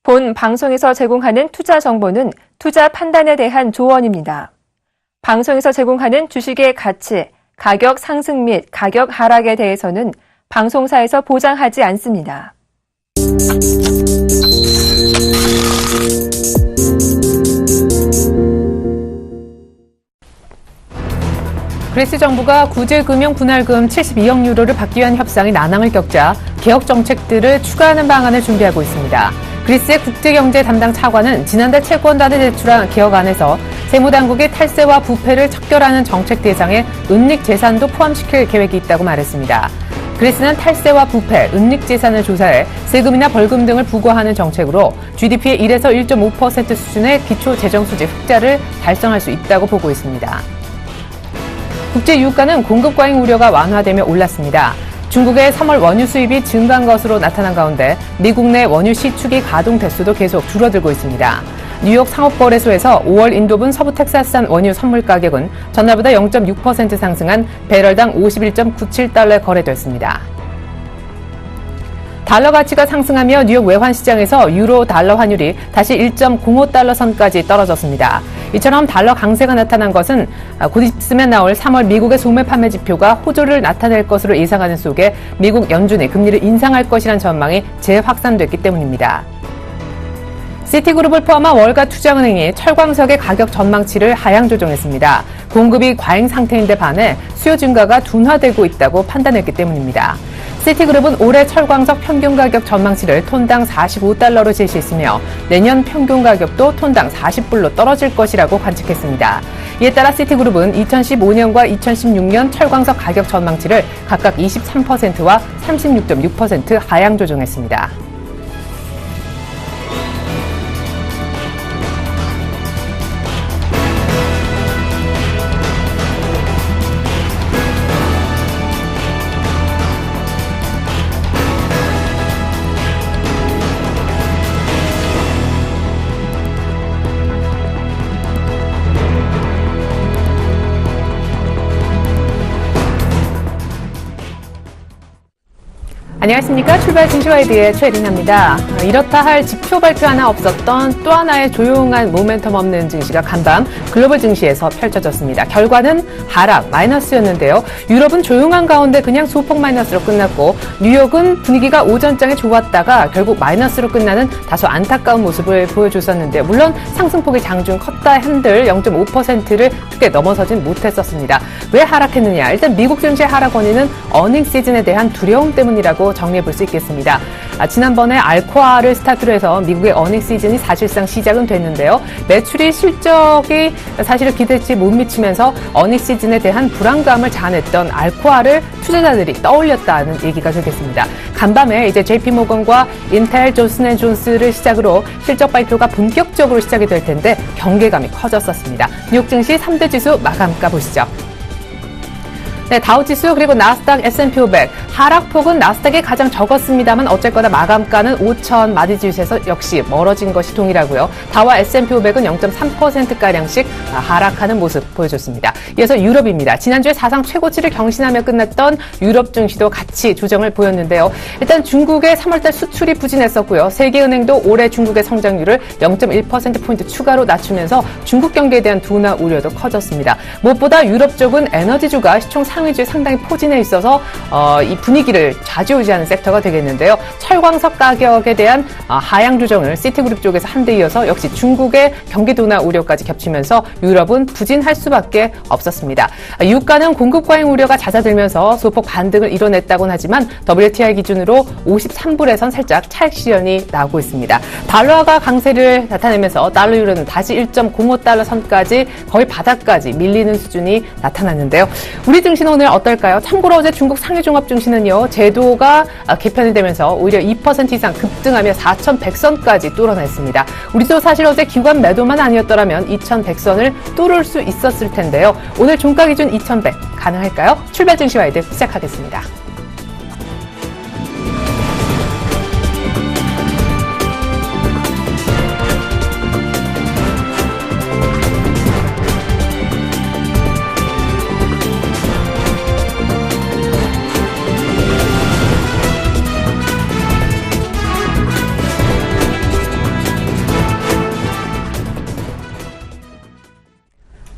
본 방송에서 제공하는 투자 정보는 투자 판단에 대한 조언입니다. 방송에서 제공하는 주식의 가치, 가격 상승 및 가격 하락에 대해서는 방송사에서 보장하지 않습니다. 그리스 정부가 구제금융 분할금 72억 유로를 받기 위한 협상이 난항을 겪자 개혁 정책들을 추가하는 방안을 준비하고 있습니다. 그리스의 국제경제 담당 차관은 지난달 채권단에 제출한 개혁안에서 세무당국이 탈세와 부패를 척결하는 정책 대상에 은닉 재산도 포함시킬 계획이 있다고 말했습니다. 그리스는 탈세와 부패, 은닉 재산을 조사해 세금이나 벌금 등을 부과하는 정책으로 GDP의 1에서 1.5% 수준의 기초 재정 수지 흑자를 달성할 수 있다고 보고 있습니다. 국제 유가는 공급 과잉 우려가 완화되며 올랐습니다. 중국의 3월 원유 수입이 증가한 것으로 나타난 가운데 미국 내 원유 시축이 가동 대수도 계속 줄어들고 있습니다. 뉴욕 상업거래소에서 5월 인도분 서부 텍사스산 원유 선물 가격은 전날보다 0.6% 상승한 배럴당 51.97달러에 거래됐습니다. 달러 가치가 상승하며 뉴욕 외환시장에서 유로 달러 환율이 다시 1.05달러 선까지 떨어졌습니다. 이처럼 달러 강세가 나타난 것은 곧 있으면 나올 3월 미국의 소매 판매 지표가 호조를 나타낼 것으로 예상하는 속에 미국 연준이 금리를 인상할 것이란 전망이 재확산됐기 때문입니다. 시티그룹을 포함한 월가 투자은행이 철광석의 가격 전망치를 하향 조정했습니다. 공급이 과잉 상태인데 반해 수요 증가가 둔화되고 있다고 판단했기 때문입니다. 시티그룹은 올해 철광석 평균 가격 전망치를 톤당 45달러로 제시했으며 내년 평균 가격도 톤당 40불로 떨어질 것이라고 관측했습니다. 이에 따라 시티그룹은 2015년과 2016년 철광석 가격 전망치를 각각 23%와 36.6% 하향 조정했습니다. 안녕하십니까. 출발 증시와이드의 최린아입니다. 이렇다 할 지표 발표 하나 없었던 또 하나의 조용한 모멘텀 없는 증시가 간밤 글로벌 증시에서 펼쳐졌습니다. 결과는 하락, 마이너스였는데요. 유럽은 조용한 가운데 그냥 소폭 마이너스로 끝났고 뉴욕은 분위기가 오전장에 좋았다가 결국 마이너스로 끝나는 다소 안타까운 모습을 보여줬었는데요. 물론 상승폭이 장중 컸다 한들 0.5%를 크게 넘어서진 못했었습니다. 왜 하락했느냐? 일단 미국 증시의 하락 원인은 어닝 시즌에 대한 두려움 때문이라고 정리해 볼 수 있겠습니다. 지난번에 알코아를 스타트로 해서 미국의 어닝 시즌이 사실상 시작은 됐는데요. 매출이 실적이 사실은 기대치에 못 미치면서 어닝 시즌에 대한 불안감을 자아냈던 알코아를 투자자들이 떠올렸다는 얘기가 되겠습니다. 간밤에 이제 JP모건과 인텔, 존슨앤존스를 시작으로 실적 발표가 본격적으로 시작이 될 텐데 경계감이 커졌었습니다. 뉴욕 증시 3대 지수 마감가 보시죠. 네, 다우지수 그리고 나스닥, S&P 500 하락폭은 나스닥이 가장 적었습니다만 어쨌거나 마감가는 5천 마디지수에서 역시 멀어진 것이 동일하고요. 다와 S&P 500은 0.3%가량씩 하락하는 모습 보여줬습니다. 이어서 유럽입니다. 지난주에 사상 최고치를 경신하며 끝났던 유럽 증시도 같이 조정을 보였는데요. 일단 중국의 3월달 수출이 부진했었고요. 세계은행도 올해 중국의 성장률을 0.1%포인트 추가로 낮추면서 중국 경기에 대한 둔화 우려도 커졌습니다. 무엇보다 유럽 쪽은 에너지주가 시총 상위주에 상당히 포진해 있어서 이 분위기를 좌지우지하는 섹터가 되겠는데요. 철광석 가격에 대한 하향 조정을 시티그룹 쪽에서 한 대 이어서 역시 중국의 경기 둔화 우려까지 겹치면서 유럽은 부진할 수밖에 없었습니다. 유가는 공급 과잉 우려가 잦아들면서 소폭 반등을 이뤄냈다고는 하지만 WTI 기준으로 53불에선 살짝 차익 실현이 나오고 있습니다. 달러가 강세를 나타내면서 달러 유로는 다시 1.05달러 선까지 거의 바닥까지 밀리는 수준이 나타났는데요. 우리 증시는 오늘 어떨까요? 참고로 어제 중국 상해종합증시는요. 제도가 개편이 되면서 오히려 2% 이상 급등하며 4,100선까지 뚫어냈습니다. 우리도 사실 어제 기관 매도만 아니었더라면 2,100선을 뚫을 수 있었을 텐데요. 오늘 종가 기준 2,100 가능할까요? 출발 증시와이드 시작하겠습니다.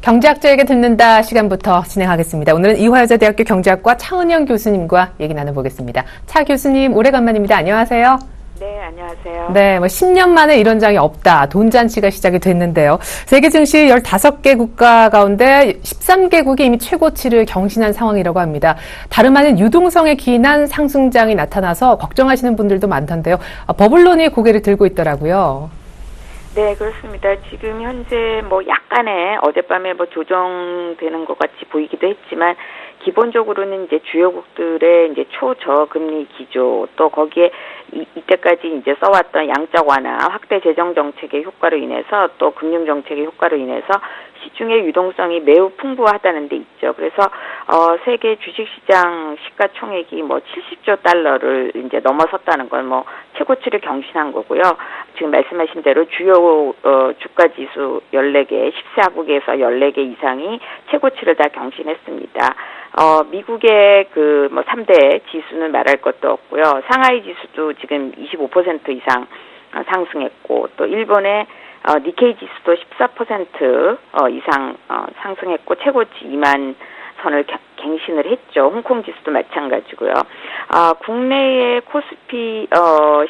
경제학자에게 듣는다 시간부터 진행하겠습니다. 오늘은 이화여자대학교 경제학과 차은영 교수님과 얘기 나눠보겠습니다. 차 교수님, 오래간만입니다. 안녕하세요. 네, 안녕하세요. 네, 10년 만에 이런 장이 없다. 돈잔치가 시작이 됐는데요. 세계 증시 15개 국가 가운데 13개국이 이미 최고치를 경신한 상황이라고 합니다. 다름 아닌 유동성에 기인한 상승장이 나타나서 걱정하시는 분들도 많던데요. 버블론이 고개를 들고 있더라고요. 네, 그렇습니다. 지금 현재 약간의 어젯밤에 조정되는 것 같이 보이기도 했지만 기본적으로는 이제 주요국들의 이제 초저금리 기조 또 거기에 이때까지 이제 써왔던 양적 완화, 확대 재정 정책의 효과로 인해서 또 금융 정책의 효과로 인해서 시중의 유동성이 매우 풍부하다는 데 있죠. 그래서 세계 주식시장 시가총액이 70조 달러를 이제 넘어섰다는 건 최고치를 경신한 거고요. 지금 말씀하신 대로 주요 주가 지수 14개, 14국에서 14개 이상이 최고치를 다 경신했습니다. 미국의 3대 지수는 말할 것도 없고요. 상하이 지수도 지금 25% 이상 상승했고, 또 일본의 니케이 지수도 14% 이상 상승했고, 최고치 2만 선을 갱신을 했죠. 홍콩 지수도 마찬가지고요. 국내의 코스피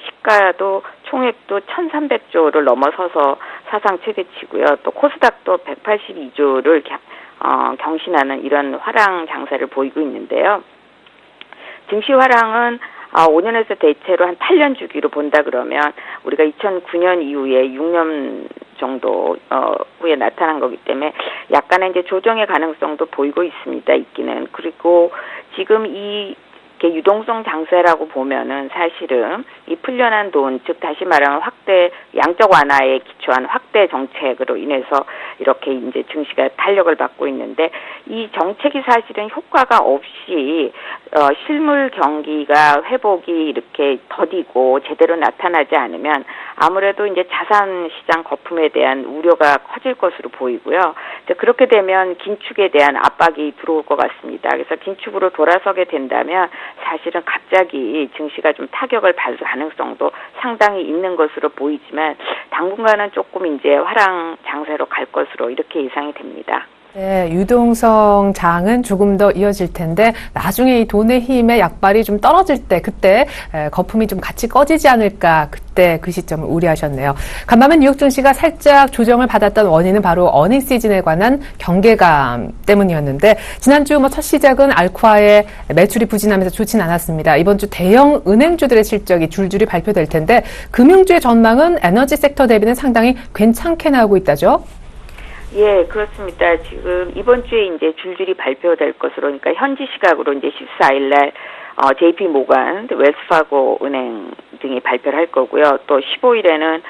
시가도 총액도 1,300조를 넘어서서 사상 최대치고요. 또 코스닥도 182조를 경신하는 이런 화랑 장세를 보이고 있는데요. 증시 화랑은 5년에서 대체로 한 8년 주기로 본다 그러면 우리가 2009년 이후에 6년 정도 후에 나타난 거기 때문에 약간의 이제 조정의 가능성도 보이고 있습니다. 있기는. 그리고 지금 유동성 장세라고 보면은 사실은 이 풀려난 돈, 즉 다시 말하면 양적 완화에 기초한 확대 정책으로 인해서 이렇게 이제 증시가 탄력을 받고 있는데 이 정책이 사실은 효과가 없이 실물 경기가 회복이 이렇게 더디고 제대로 나타나지 않으면 아무래도 이제 자산 시장 거품에 대한 우려가 커질 것으로 보이고요. 그렇게 되면 긴축에 대한 압박이 들어올 것 같습니다. 그래서 긴축으로 돌아서게 된다면 사실은 갑자기 증시가 좀 타격을 받을 가능성도 상당히 있는 것으로 보이지만 당분간은 조금 이제 화랑 장세로 갈 것으로 이렇게 예상이 됩니다. 네, 유동성 장은 조금 더 이어질 텐데 나중에 이 돈의 힘의 약발이 좀 떨어질 때 그때 거품이 좀 같이 꺼지지 않을까 그때 그 시점을 우려하셨네요. 간밤에 뉴욕 증시가 살짝 조정을 받았던 원인은 바로 어닝 시즌에 관한 경계감 때문이었는데 지난주 첫 시작은 알코아의 매출이 부진하면서 좋진 않았습니다. 이번 주 대형 은행주들의 실적이 줄줄이 발표될 텐데 금융주의 전망은 에너지 섹터 대비는 상당히 괜찮게 나오고 있다죠? 예, 그렇습니다. 지금 이번 주에 이제 줄줄이 발표될 것으로, 그러니까 현지 시각으로 이제 14일 날 JP 모간, 웰스파고 은행 등이 발표를 할 거고요. 또 15일에는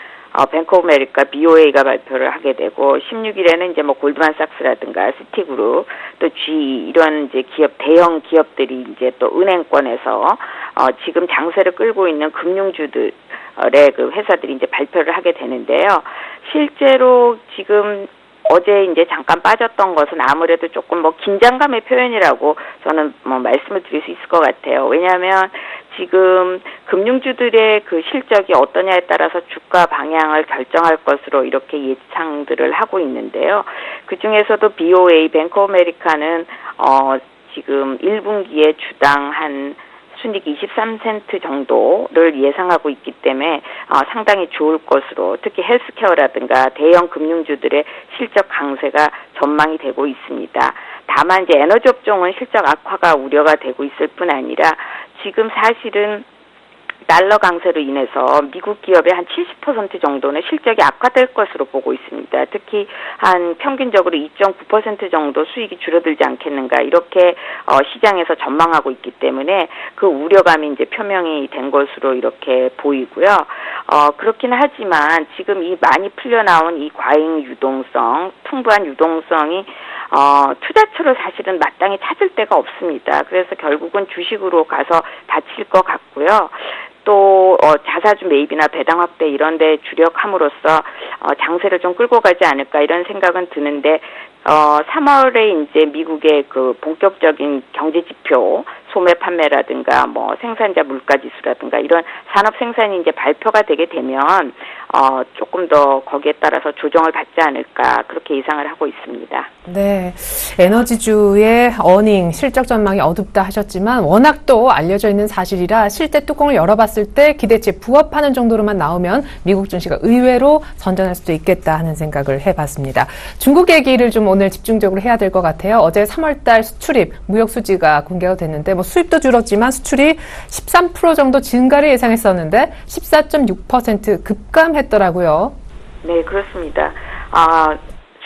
뱅크 오브 아메리카 BOA가 발표를 하게 되고 16일에는 이제 골드만삭스라든가 시티그룹 또 GE 이런 이제 대형 기업들이 이제 또 은행권에서 지금 장세를 끌고 있는 금융주들의 그 회사들이 이제 발표를 하게 되는데요. 실제로 지금 어제 이제 잠깐 빠졌던 것은 아무래도 조금 긴장감의 표현이라고 저는 말씀을 드릴 수 있을 것 같아요. 왜냐하면 지금 금융주들의 그 실적이 어떠냐에 따라서 주가 방향을 결정할 것으로 이렇게 예상들을 하고 있는데요. 그 중에서도 BOA, 뱅크 오브 아메리카는 지금 1분기에 주당 한 순익 23센트 정도를 예상하고 있기 때문에 상당히 좋을 것으로 특히 헬스케어라든가 대형 금융주들의 실적 강세가 전망이 되고 있습니다. 다만 이제 에너지 업종은 실적 악화가 우려가 되고 있을 뿐 아니라 지금 사실은 달러 강세로 인해서 미국 기업의 한 70% 정도는 실적이 악화될 것으로 보고 있습니다. 특히 한 평균적으로 2.9% 정도 수익이 줄어들지 않겠는가 이렇게 시장에서 전망하고 있기 때문에 그 우려감이 이제 표명이 된 것으로 이렇게 보이고요. 그렇긴 하지만 지금 이 많이 풀려나온 이 과잉 유동성, 풍부한 유동성이 투자처를 사실은 마땅히 찾을 데가 없습니다. 그래서 결국은 주식으로 가서 닫힐 것 같고요. 또 자사주 매입이나 배당 확대 이런 데 주력함으로써 장세를 좀 끌고 가지 않을까 이런 생각은 드는데 3월에 이제 미국의 그 본격적인 경제 지표, 소매 판매라든가 생산자 물가 지수라든가 이런 산업 생산이 이제 발표가 되게 되면 조금 더 거기에 따라서 조정을 받지 않을까 그렇게 예상을 하고 있습니다. 네, 에너지주의 어닝 실적 전망이 어둡다 하셨지만 워낙 또 알려져 있는 사실이라 실제 뚜껑을 열어봤을 때 기대치에 부합하는 정도로만 나오면 미국 증시가 의외로 선전할 수도 있겠다 하는 생각을 해봤습니다. 중국 얘기를 좀 오늘 집중적으로 해야 될 것 같아요. 어제 3월달 수출입 무역 수지가 공개가 됐는데 뭐 수입도 줄었지만 수출이 13% 정도 증가를 예상했었는데 14.6% 급감했더라고요. 네, 그렇습니다.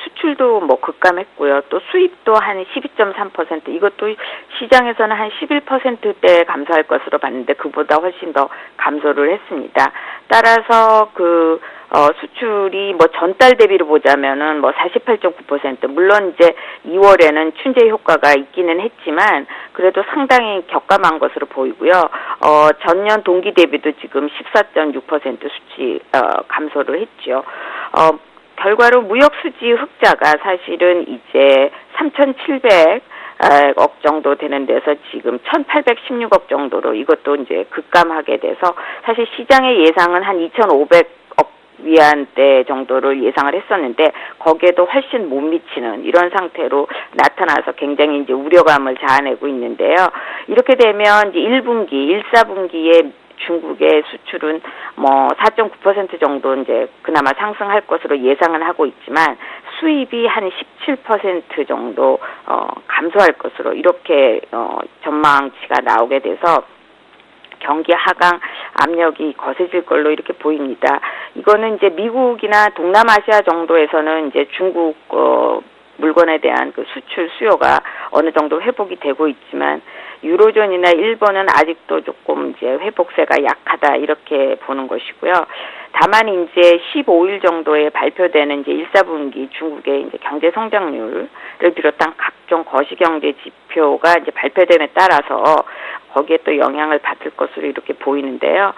수출도 뭐 급감했고요. 또 수입도 한 12.3%, 이것도 시장에서는 한 11%대 감소할 것으로 봤는데 그보다 훨씬 더 감소를 했습니다. 따라서 수출이 뭐 전달 대비로 보자면은 뭐 48.9%, 물론 이제 2월에는 춘제 효과가 있기는 했지만 그래도 상당히 격감한 것으로 보이고요. 전년 동기 대비도 지금 14.6% 수치 감소를 했죠. 결과로 무역 수지 흑자가 사실은 이제 3,700억 정도 되는 데서 지금 1,816억 정도로 이것도 이제 급감하게 돼서 사실 시장의 예상은 한 2,500억 위안대 정도를 예상을 했었는데 거기에도 훨씬 못 미치는 이런 상태로 나타나서 굉장히 이제 우려감을 자아내고 있는데요. 이렇게 되면 이제 1분기, 1, 4분기에 중국의 수출은 뭐 4.9% 정도 이제 그나마 상승할 것으로 예상은 하고 있지만 수입이 한 17% 정도 감소할 것으로 이렇게 전망치가 나오게 돼서 경기 하강 압력이 거세질 걸로 이렇게 보입니다. 이거는 이제 미국이나 동남아시아 정도에서는 이제 중국 물건에 대한 그 수출 수요가 어느 정도 회복이 되고 있지만 유로존이나 일본은 아직도 조금 이제 회복세가 약하다 이렇게 보는 것이고요. 다만 이제 15일 정도에 발표되는 이제 1, 4분기 중국의 이제 경제 성장률을 비롯한 각종 거시경제 지표가 이제 발표됨에 따라서 거기에 또 영향을 받을 것으로 이렇게 보이는데요.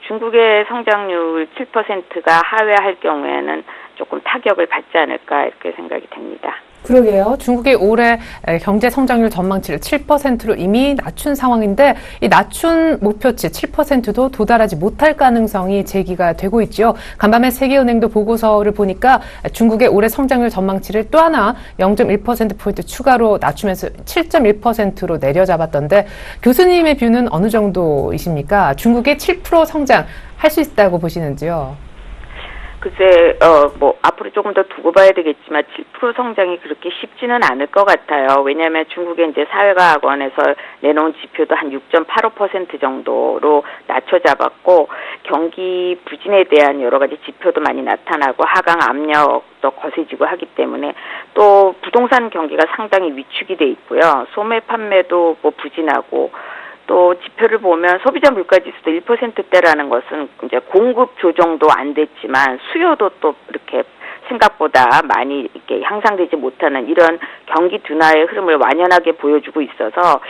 중국의 성장률 7%가 하회할 경우에는 조금 타격을 받지 않을까 이렇게 생각이 됩니다. 그러게요. 중국이 올해 경제 성장률 전망치를 7%로 이미 낮춘 상황인데 이 낮춘 목표치 7%도 도달하지 못할 가능성이 제기가 되고 있죠. 간밤에 세계은행도 보고서를 보니까 중국의 올해 성장률 전망치를 또 하나 0.1%포인트 추가로 낮추면서 7.1%로 내려잡았던데 교수님의 뷰는 어느 정도이십니까? 중국의 7% 성장할 수 있다고 보시는지요? 글쎄, 앞으로 조금 더 두고 봐야 되겠지만 7% 성장이 그렇게 쉽지는 않을 것 같아요. 왜냐하면 중국의 이제 사회과학원에서 내놓은 지표도 한 6.85% 정도로 낮춰 잡았고 경기 부진에 대한 여러 가지 지표도 많이 나타나고 하강 압력도 거세지고 하기 때문에 또 부동산 경기가 상당히 위축이 돼 있고요. 소매 판매도 뭐 부진하고 또 지표를 보면 소비자 물가지수도 1%대라는 것은 이제 공급 조정도 안 됐지만 수요도 또 이렇게 생각보다 많이 이렇게 향상되지 못하는 이런 경기 둔화의 흐름을 완연하게 보여주고 있어서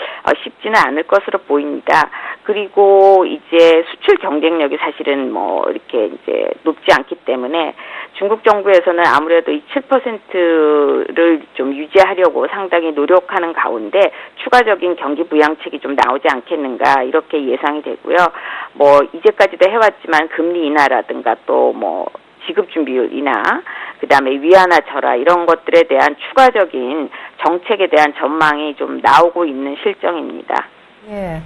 쉽지는 않을 것으로 보입니다. 그리고 이제 수출 경쟁력이 사실은 뭐 이렇게 이제 높지 않기 때문에 중국 정부에서는 아무래도 이 7%를 좀 유지하려고 상당히 노력하는 가운데 추가적인 경기 부양책이 좀 나오지 않겠는가 이렇게 예상이 되고요. 뭐 이제까지도 해왔지만 금리 인하라든가 또 뭐 지급 준비율 인하, 그다음에 위안화 절하 이런 것들에 대한 추가적인 정책에 대한 전망이 좀 나오고 있는 실정입니다. 예.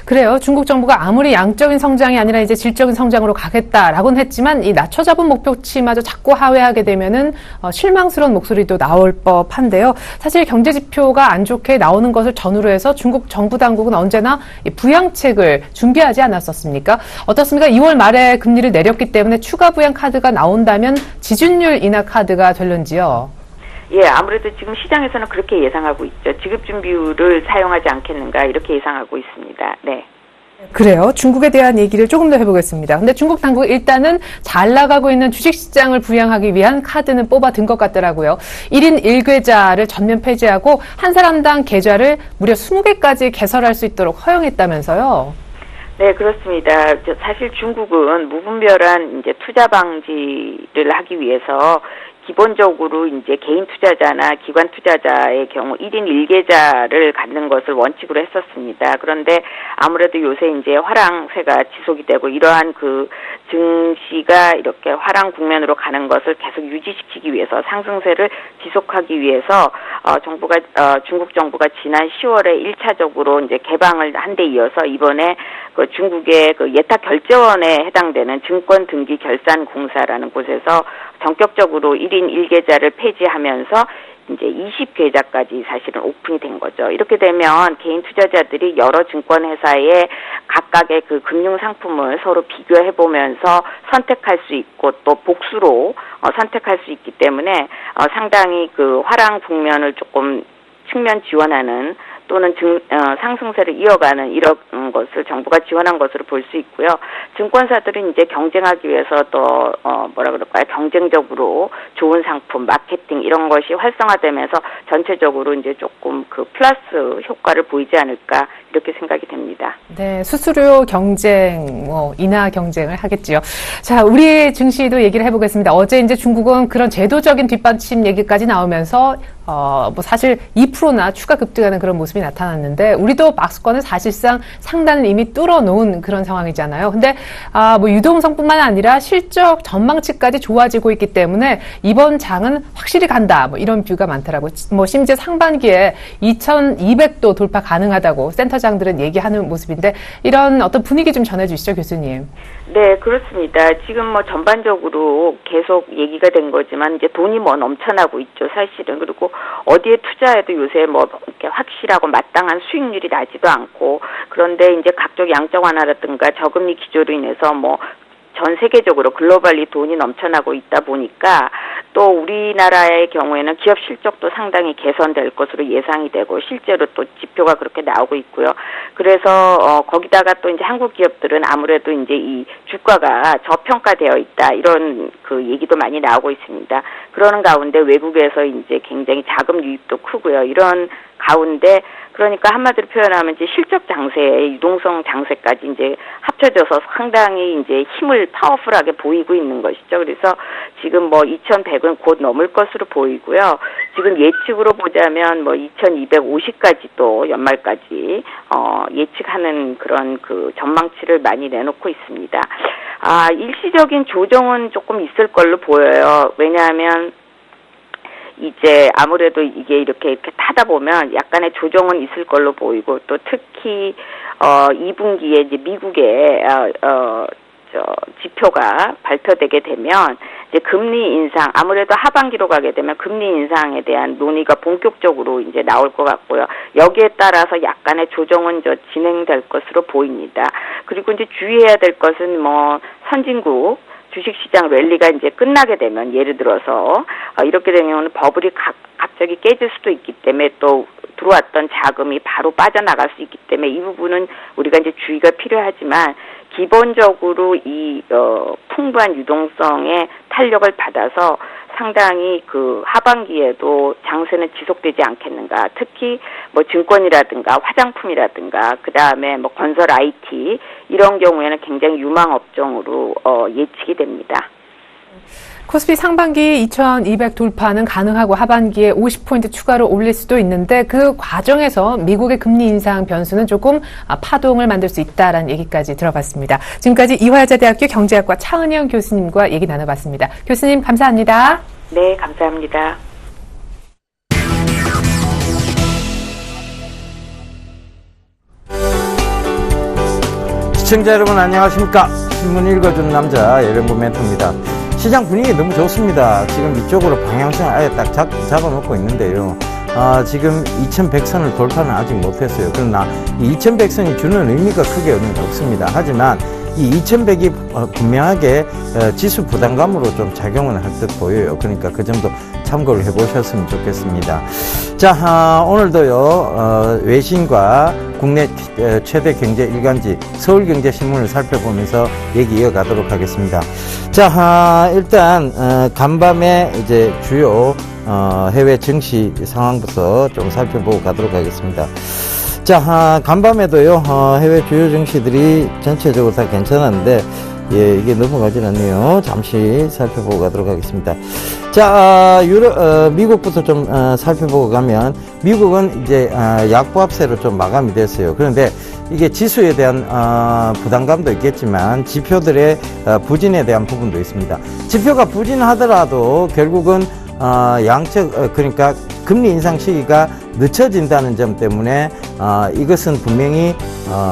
그래요. 중국 정부가 아무리 양적인 성장이 아니라 이제 질적인 성장으로 가겠다라고는 했지만 이 낮춰잡은 목표치마저 자꾸 하회하게 되면은 실망스러운 목소리도 나올 법한데요. 사실 경제 지표가 안 좋게 나오는 것을 전후로 해서 중국 정부 당국은 언제나 이 부양책을 준비하지 않았었습니까? 어떻습니까? 2월 말에 금리를 내렸기 때문에 추가 부양 카드가 나온다면 지준율 인하 카드가 될는지요? 예, 아무래도 지금 시장에서는 그렇게 예상하고 있죠. 지급준비율을 사용하지 않겠는가 이렇게 예상하고 있습니다. 네. 그래요. 중국에 대한 얘기를 조금 더 해보겠습니다. 근데 중국 당국 일단은 잘 나가고 있는 주식시장을 부양하기 위한 카드는 뽑아든 것 같더라고요. 1인 1계좌를 전면 폐지하고 한 사람당 계좌를 무려 20개까지 개설할 수 있도록 허용했다면서요. 네, 그렇습니다. 사실 중국은 무분별한 이제 투자 방지를 하기 위해서 기본적으로 이제 개인 투자자나 기관 투자자의 경우 1인 1계좌를 갖는 것을 원칙으로 했었습니다. 그런데 아무래도 요새 이제 화랑세가 지속이 되고 이러한 그 증시가 이렇게 화랑 국면으로 가는 것을 계속 유지시키기 위해서 상승세를 지속하기 위해서 중국 정부가 지난 10월에 1차적으로 이제 개방을 한 데 이어서 이번에 그 중국의 그 예탁 결제원에 해당되는 증권 등기 결산 공사라는 곳에서 전격적으로 1인 1계좌를 폐지하면서 이제 20계좌까지 사실은 오픈이 된 거죠. 이렇게 되면 개인 투자자들이 여러 증권회사의 각각의 그 금융 상품을 서로 비교해 보면서 선택할 수 있고 또 복수로 선택할 수 있기 때문에 상당히 그 화랑 국면을 조금 측면 지원하는 또는 상승세를 이어가는 이런 것을 정부가 지원한 것으로 볼 수 있고요. 증권사들은 이제 경쟁하기 위해서 또 경쟁적으로 좋은 상품, 마케팅 이런 것이 활성화되면서 전체적으로 이제 조금 그 플러스 효과를 보이지 않을까 이렇게 생각이 됩니다. 네, 수수료 경쟁, 인하 경쟁을 하겠지요. 자, 우리 증시도 얘기를 해보겠습니다. 어제 이제 중국은 그런 제도적인 뒷받침 얘기까지 나오면서 사실 2%나 추가 급등하는 그런 모습이 나타났는데, 우리도 박스권은 사실상 상단을 이미 뚫어놓은 그런 상황이잖아요. 근데, 유동성뿐만 아니라 실적 전망치까지 좋아지고 있기 때문에 이번 장은 확실히 간다. 이런 뷰가 많더라고요. 심지어 상반기에 2200도 돌파 가능하다고 센터장들은 얘기하는 모습인데, 이런 어떤 분위기 좀 전해주시죠, 교수님. 네, 그렇습니다. 지금 전반적으로 계속 얘기가 된 거지만 이제 돈이 넘쳐나고 있죠, 사실은. 그리고 어디에 투자해도 요새 이렇게 확실하고 마땅한 수익률이 나지도 않고, 그런데 이제 각종 양적 완화라든가 저금리 기조로 인해서 전 세계적으로 글로벌리 돈이 넘쳐나고 있다 보니까 또 우리나라의 경우에는 기업 실적도 상당히 개선될 것으로 예상이 되고 실제로 또 지표가 그렇게 나오고 있고요. 그래서 거기다가 또 이제 한국 기업들은 아무래도 이제 이 주가가 저평가되어 있다 이런 그 얘기도 많이 나오고 있습니다. 그러는 가운데 외국에서 이제 굉장히 자금 유입도 크고요. 이런 가운데 그러니까 한마디로 표현하면 이제 실적 장세에 유동성 장세까지 이제 합쳐져서 상당히 이제 힘을 파워풀하게 보이고 있는 것이죠. 그래서 지금 2100은 곧 넘을 것으로 보이고요. 지금 예측으로 보자면 2250까지 또 연말까지 예측하는 그런 그 전망치를 많이 내놓고 있습니다. 일시적인 조정은 조금 있을 걸로 보여요. 왜냐하면 이제 아무래도 이게 이렇게 타다 보면 약간의 조정은 있을 걸로 보이고 또 특히 2분기에 이제 미국의 지표가 발표되게 되면 이제 금리 인상 아무래도 하반기로 가게 되면 금리 인상에 대한 논의가 본격적으로 이제 나올 것 같고요. 여기에 따라서 약간의 조정은 진행될 것으로 보입니다. 그리고 이제 주의해야 될 것은 선진국 주식시장 랠리가 이제 끝나게 되면 예를 들어서 이렇게 되면 버블이 갑자기 깨질 수도 있기 때문에 또 들어왔던 자금이 바로 빠져나갈 수 있기 때문에 이 부분은 우리가 이제 주의가 필요하지만 기본적으로 이 풍부한 유동성의 탄력을 받아서 상당히 그 하반기에도 장세는 지속되지 않겠는가. 특히 증권이라든가 화장품이라든가 그다음에 건설 IT 이런 경우에는 굉장히 유망 업종으로 예측이 됩니다. 코스피 상반기 2200 돌파는 가능하고 하반기에 50포인트 추가로 올릴 수도 있는데 그 과정에서 미국의 금리 인상 변수는 조금 파동을 만들 수 있다라는 얘기까지 들어봤습니다. 지금까지 이화여자대학교 경제학과 차은영 교수님과 얘기 나눠봤습니다. 교수님 감사합니다. 네, 감사합니다. 시청자 여러분 안녕하십니까? 신문 읽어주는 남자 예병구 멘토입니다. 시장 분위기 너무 좋습니다. 지금 이쪽으로 방향성을 아예 딱 잡아놓고 있는데요. 지금 2100선을 돌파는 아직 못했어요. 그러나 이 2100선이 주는 의미가 크게 없습니다. 하지만 이 2100이 분명하게 지수 부담감으로 좀 작용을 할 듯 보여요. 그러니까 그 점도 참고를 해보셨으면 좋겠습니다. 자, 오늘도요, 외신과 국내 최대 경제 일간지 서울경제신문을 살펴보면서 얘기 이어가도록 하겠습니다. 자, 일단, 간밤에 이제 주요, 해외 증시 상황부터 좀 살펴보고 가도록 하겠습니다. 자, 간밤에도요, 해외 주요 증시들이 전체적으로 다 괜찮았는데, 예, 이게 넘어가질 않네요. 잠시 살펴보고 가도록 하겠습니다. 자, 미국부터 좀 살펴보고 가면, 미국은 이제 약보합세로 좀 마감이 됐어요. 그런데 이게 지수에 대한 부담감도 있겠지만 지표들의 부진에 대한 부분도 있습니다. 지표가 부진하더라도 결국은 양측 그러니까 금리 인상 시기가 늦춰진다는 점 때문에 이것은 분명히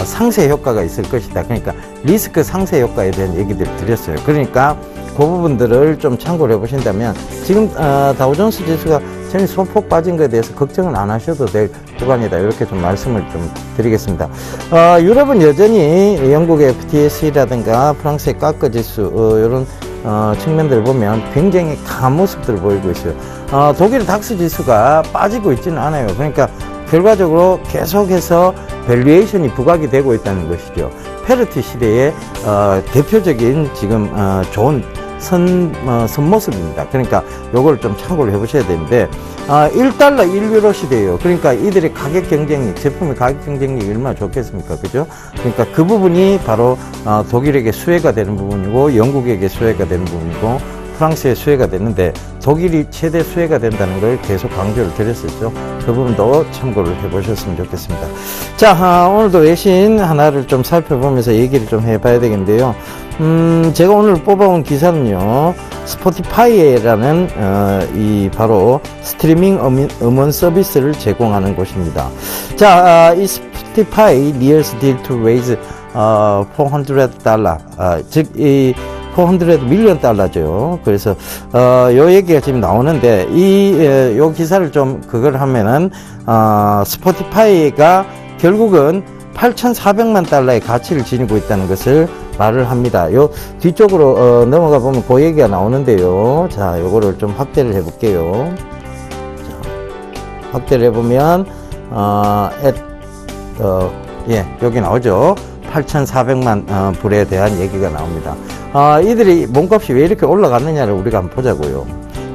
상쇄 효과가 있을 것이다. 그러니까 리스크 상쇄 효과에 대한 얘기들을 드렸어요. 그러니까 그 부분들을 좀 참고를 해보신다면 지금 다우존스 지수가 전히 소폭 빠진 것에 대해서 걱정은 안 하셔도 될 구간이다. 이렇게 좀 말씀을 좀 드리겠습니다. 유럽은 여전히 영국의 FTSE라든가 프랑스의 까크 지수 이런 측면들을 보면 굉장히 강한 모습들을 보이고 있어요. 독일 닥스 지수가 빠지고 있지는 않아요. 그러니까 결과적으로 계속해서 밸류에이션이 부각이 되고 있다는 것이죠. 페르티 시대의 대표적인 지금 좋은 선모습입니다. 그러니까 요걸 좀 참고를 해보셔야 되는데 1달러 1유로 시대예요. 그러니까 이들의 가격 경쟁력, 제품의 가격 경쟁력이 얼마나 좋겠습니까? 그죠? 그러니까 그 부분이 바로 독일에게 수혜가 되는 부분이고 영국에게 수혜가 되는 부분이고 프랑스의 수혜가 됐는데 독일이 최대 수혜가 된다는 걸 계속 강조를 드렸었죠. 그 부분도 참고를 해보셨으면 좋겠습니다. 자, 오늘도 외신 하나를 좀 살펴보면서 얘기를 좀 해봐야 되겠는데요. 제가 오늘 뽑아온 기사는요, 스포티파이라는 이 바로 스트리밍 음원 서비스를 제공하는 곳입니다. 자, 이 스포티파이 Nearest Deal to Raise $400, 즉 이 $400 밀리언 달러죠. 그래서 요 얘기가 지금 나오는데 요 기사를 좀 그걸 하면은 스포티파이가 결국은 8,400만 달러의 가치를 지니고 있다는 것을 말을 합니다. 요 뒤쪽으로 넘어가 보면 그 얘기가 나오는데요. 자, 요거를 좀 확대를 해 볼게요. 자, 확대를 해 보면 예, 여기 나오죠. 8,400만 불에 대한 얘기가 나옵니다. 이들이 몸값이 왜 이렇게 올라갔느냐를 우리가 한번 보자고요.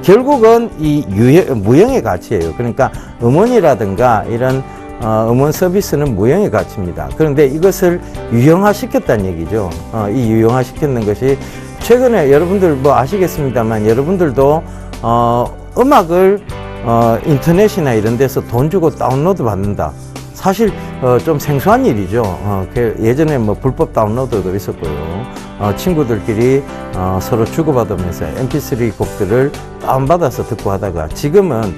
결국은 이 무형의 가치예요. 그러니까 음원이라든가 이런 음원 서비스는 무형의 가치입니다. 그런데 이것을 유형화시켰다는 얘기죠. 이 유형화시켰는 것이 최근에 여러분들 뭐 아시겠습니다만 여러분들도 음악을 인터넷이나 이런 데서 돈 주고 다운로드 받는다. 사실 좀 생소한 일이죠. 예전에 뭐 불법 다운로드도 있었고요. 친구들끼리 서로 주고받으면서 mp3 곡들을 다운받아서 듣고 하다가 지금은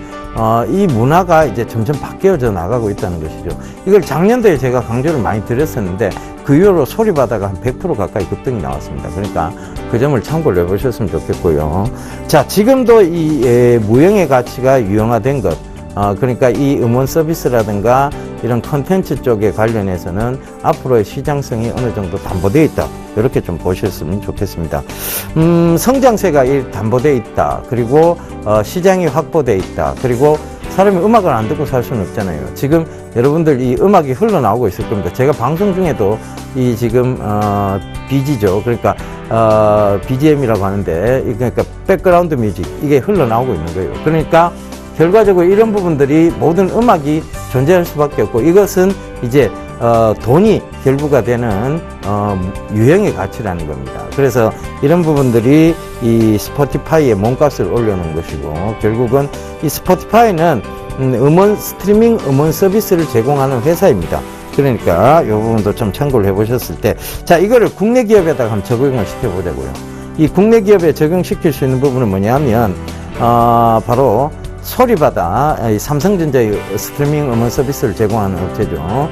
이 문화가 이제 점점 바뀌어져 나가고 있다는 것이죠. 이걸 작년도에 제가 강조를 많이 드렸었는데 그 이후로 소리바다가 한 100% 가까이 급등이 나왔습니다. 그러니까 그 점을 참고를 해보셨으면 좋겠고요. 자, 지금도 이 무형의 가치가 유형화된 것, 그러니까 이 음원 서비스라든가 이런 컨텐츠 쪽에 관련해서는 앞으로의 시장성이 어느 정도 담보되어 있다. 이렇게 좀 보셨으면 좋겠습니다. 성장세가 담보되어 있다. 그리고 시장이 확보되어 있다. 그리고 사람이 음악을 안 듣고 살 수는 없잖아요. 지금 여러분들 이 음악이 흘러나오고 있을 겁니다. 제가 방송 중에도 이 지금 BG죠. 그러니까 BGM이라고 하는데 그러니까 백그라운드 뮤직 이게 흘러나오고 있는 거예요. 그러니까 결과적으로 이런 부분들이 모든 음악이 존재할 수밖에 없고 이것은 이제 돈이 결부가 되는 유형의 가치라는 겁니다. 그래서 이런 부분들이 이 스포티파이의 몸값을 올려놓은 것이고 결국은 이 스포티파이는 스트리밍 음원 서비스를 제공하는 회사입니다. 그러니까 이 부분도 좀 참고를 해보셨을 때 자, 이거를 국내 기업에다가 한번 적용을 시켜보자고요. 이 국내 기업에 적용시킬 수 있는 부분은 뭐냐면 바로 소리바다 삼성전자의 스트리밍 음원 서비스를 제공하는 업체죠.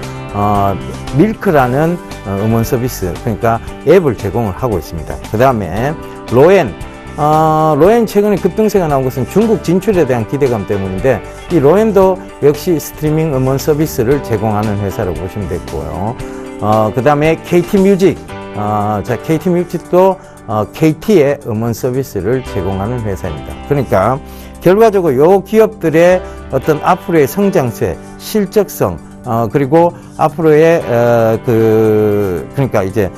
밀크라는 음원 서비스, 그러니까 앱을 제공을 하고 있습니다. 그 다음에 로엔 최근에 급등세가 나온 것은 중국 진출에 대한 기대감 때문인데 이 로엔도 역시 스트리밍 음원 서비스를 제공하는 회사로 보시면 되고요. 그 다음에 KT뮤직, KT뮤직도 KT의 음원 서비스를 제공하는 회사입니다. 그러니까 결과적으로 요 기업들의 어떤 앞으로의 성장세, 실적성, 그리고 앞으로의 그러니까 이제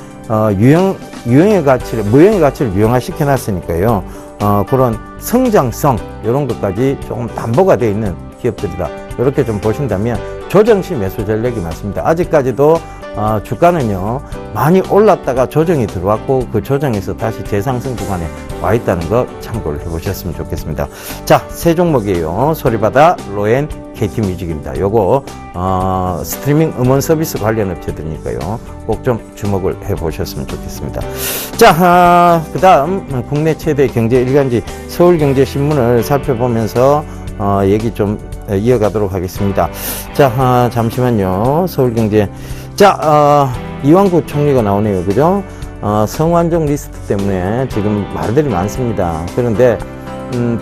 무형의 가치를 유형화시켜 놨으니까요. 그런 성장성 이런 것까지 조금 담보가 되어 있는 기업들이다. 이렇게 좀 보신다면 조정시 매수 전략이 맞습니다. 아직까지도 주가는요 많이 올랐다가 조정이 들어왔고 그 조정에서 다시 재상승 구간에 와 있다는 거 참고를 해보셨으면 좋겠습니다. 자, 세 종목이에요. 소리바다, 로엔, KT뮤직입니다. 요거 스트리밍 음원 서비스 관련 업체들이니까요 꼭 좀 주목을 해보셨으면 좋겠습니다. 자, 그 다음 국내 최대 경제 일간지 서울경제신문을 살펴보면서 얘기 좀 이어가도록 하겠습니다. 자, 잠시만요. 서울경제. 자, 이완구 총리가 나오네요. 그죠? 성완종 리스트 때문에 지금 말들이 많습니다. 그런데,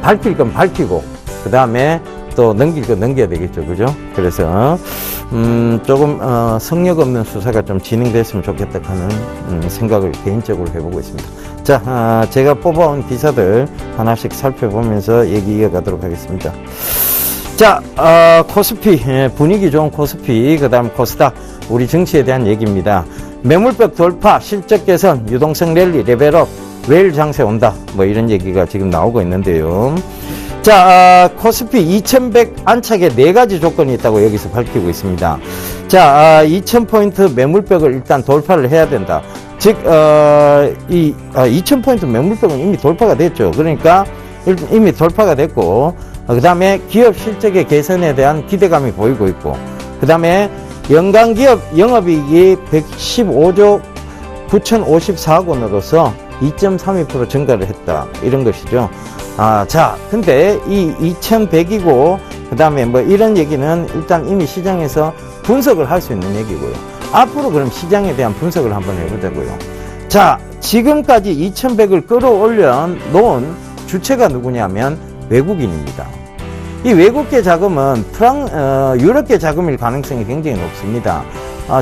밝힐 건 밝히고, 그 다음에 또 넘길 건 넘겨야 되겠죠. 그죠? 그래서, 조금, 성력 없는 수사가 좀 진행됐으면 좋겠다 하는, 생각을 개인적으로 해보고 있습니다. 자, 제가 뽑아온 기사들 하나씩 살펴보면서 얘기 이어가도록 하겠습니다. 자, 코스피, 분위기 좋은 코스피, 그 다음 코스닥, 우리 증시에 대한 얘기입니다. 매물벽 돌파, 실적 개선, 유동성 랠리, 레벨업, 웨일 장세 온다. 뭐 이런 얘기가 지금 나오고 있는데요. 자, 코스피 2100 안착에 4가지 조건이 있다고 여기서 밝히고 있습니다. 자, 2000포인트 매물벽을 일단 돌파를 해야 된다. 즉, 2000포인트 매물벽은 이미 돌파가 됐죠. 그러니까 이미 돌파가 됐고, 그 다음에 기업 실적의 개선에 대한 기대감이 보이고 있고, 그 다음에 연간 기업 영업이익이 115조 9,054억 원으로서 2.32% 증가를 했다. 이런 것이죠. 자, 근데 이 2100이고, 그 다음에 뭐 이런 얘기는 일단 이미 시장에서 분석을 할 수 있는 얘기고요. 앞으로 그럼 시장에 대한 분석을 한번 해보자고요. 자, 지금까지 2100을 끌어올려 놓은 주체가 누구냐면 외국인입니다. 이 외국계 자금은 유럽계 자금일 가능성이 굉장히 높습니다.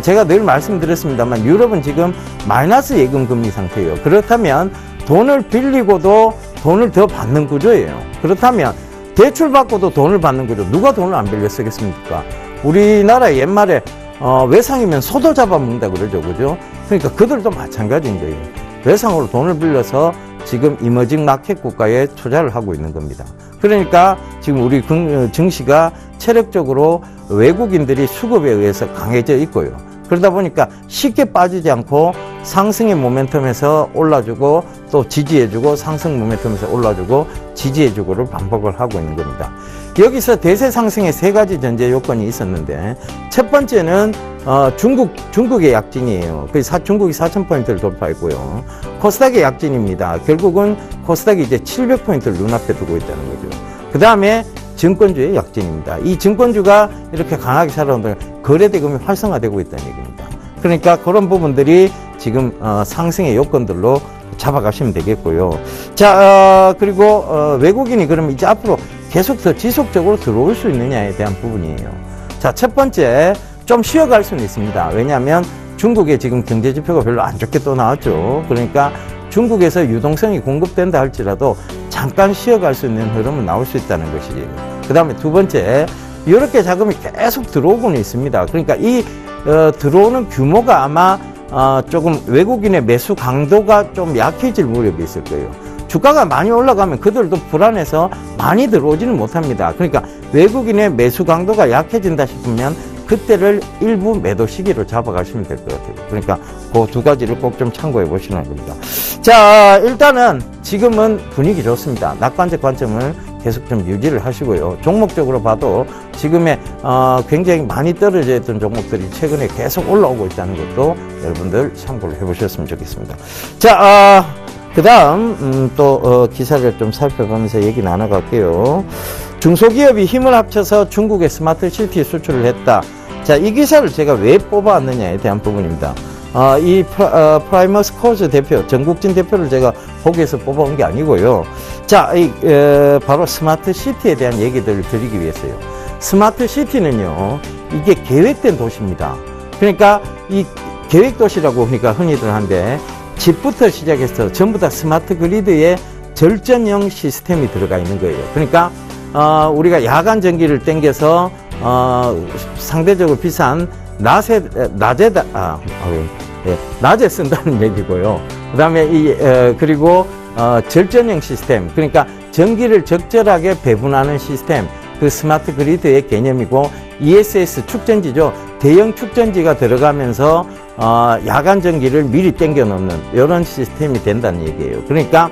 제가 늘 말씀드렸습니다만 유럽은 지금 마이너스 예금 금리 상태예요. 그렇다면 돈을 빌리고도 돈을 더 받는 구조예요. 그렇다면 대출 받고도 돈을 받는 구조. 누가 돈을 안 빌려 쓰겠습니까? 우리나라 옛말에 외상이면 소도 잡아먹는다 그러죠. 그죠? 그러니까 그들도 마찬가지인 거예요. 외상으로 돈을 빌려서 지금 이머징 마켓 국가에 투자를 하고 있는 겁니다. 그러니까 지금 우리 증시가 체력적으로 외국인들이 수급에 의해서 강해져 있고요. 그러다 보니까 쉽게 빠지지 않고 상승의 모멘텀에서 올라주고 또 지지해주고 상승 모멘텀에서 올라주고 지지해주고를 반복을 하고 있는 겁니다. 여기서 대세 상승의 3가지 전제 요건이 있었는데 첫 번째는 중국의 약진이에요. 중국이 4,000포인트를 돌파했고요. 코스닥의 약진입니다. 결국은 코스닥이 이제 700포인트를 눈앞에 두고 있다는 거죠. 그 다음에 증권주의 약진입니다. 이 증권주가 이렇게 강하게 살아오면 거래대금이 활성화되고 있다는 얘기입니다. 그러니까 그런 부분들이 지금 상승의 요건들로 잡아가시면 되겠고요. 자, 그리고 외국인이 그러면 이제 앞으로 계속 더 지속적으로 들어올 수 있느냐에 대한 부분이에요. 자, 첫 번째 좀 쉬어갈 수는 있습니다. 왜냐하면 중국의 지금 경제지표가 별로 안 좋게 또 나왔죠. 그러니까 중국에서 유동성이 공급된다 할지라도 잠깐 쉬어갈 수 있는 흐름은 나올 수 있다는 것이지. 그 다음에 두 번째, 유럽계 자금이 계속 들어오고는 있습니다. 그러니까 이 들어오는 규모가 아마 조금 외국인의 매수 강도가 좀 약해질 무렵이 있을 거예요. 주가가 많이 올라가면 그들도 불안해서 많이 들어오지는 못합니다. 그러니까 외국인의 매수 강도가 약해진다 싶으면 그때를 일부 매도 시기로 잡아가시면 될 것 같아요. 그러니까 그 2가지를 꼭 좀 참고해 보시는 겁니다. 자, 일단은 지금은 분위기 좋습니다. 낙관적 관점을 계속 좀 유지를 하시고요. 종목적으로 봐도 지금의 굉장히 많이 떨어져 있던 종목들이 최근에 계속 올라오고 있다는 것도 여러분들 참고를 해보셨으면 좋겠습니다. 자, 그 다음 또 기사를 좀 살펴보면서 얘기 나눠갈게요. 중소기업이 힘을 합쳐서 중국의 스마트 시티 수출을 했다. 자, 이 기사를 제가 왜 뽑아왔느냐에 대한 부분입니다. 이 프라이머스 코즈 대표, 정국진 대표를 제가 거기에서 뽑아온 게 아니고요. 자, 바로 스마트 시티에 대한 얘기들을 드리기 위해서요. 스마트 시티는요, 이게 계획된 도시입니다. 그러니까 이 계획 도시라고 우리가 흔히들 하는데 집부터 시작해서 전부 다 스마트 그리드에 절전형 시스템이 들어가 있는 거예요. 그러니까 우리가 야간 전기를 땡겨서 상대적으로 비싼 낮에 쓴다는 얘기고요. 그다음에 그리고 절전형 시스템, 그러니까 전기를 적절하게 배분하는 시스템, 그 스마트 그리드의 개념이고 ESS 축전지죠. 대형 축전지가 들어가면서 야간 전기를 미리 땡겨 놓는 이런 시스템이 된다는 얘기예요. 그러니까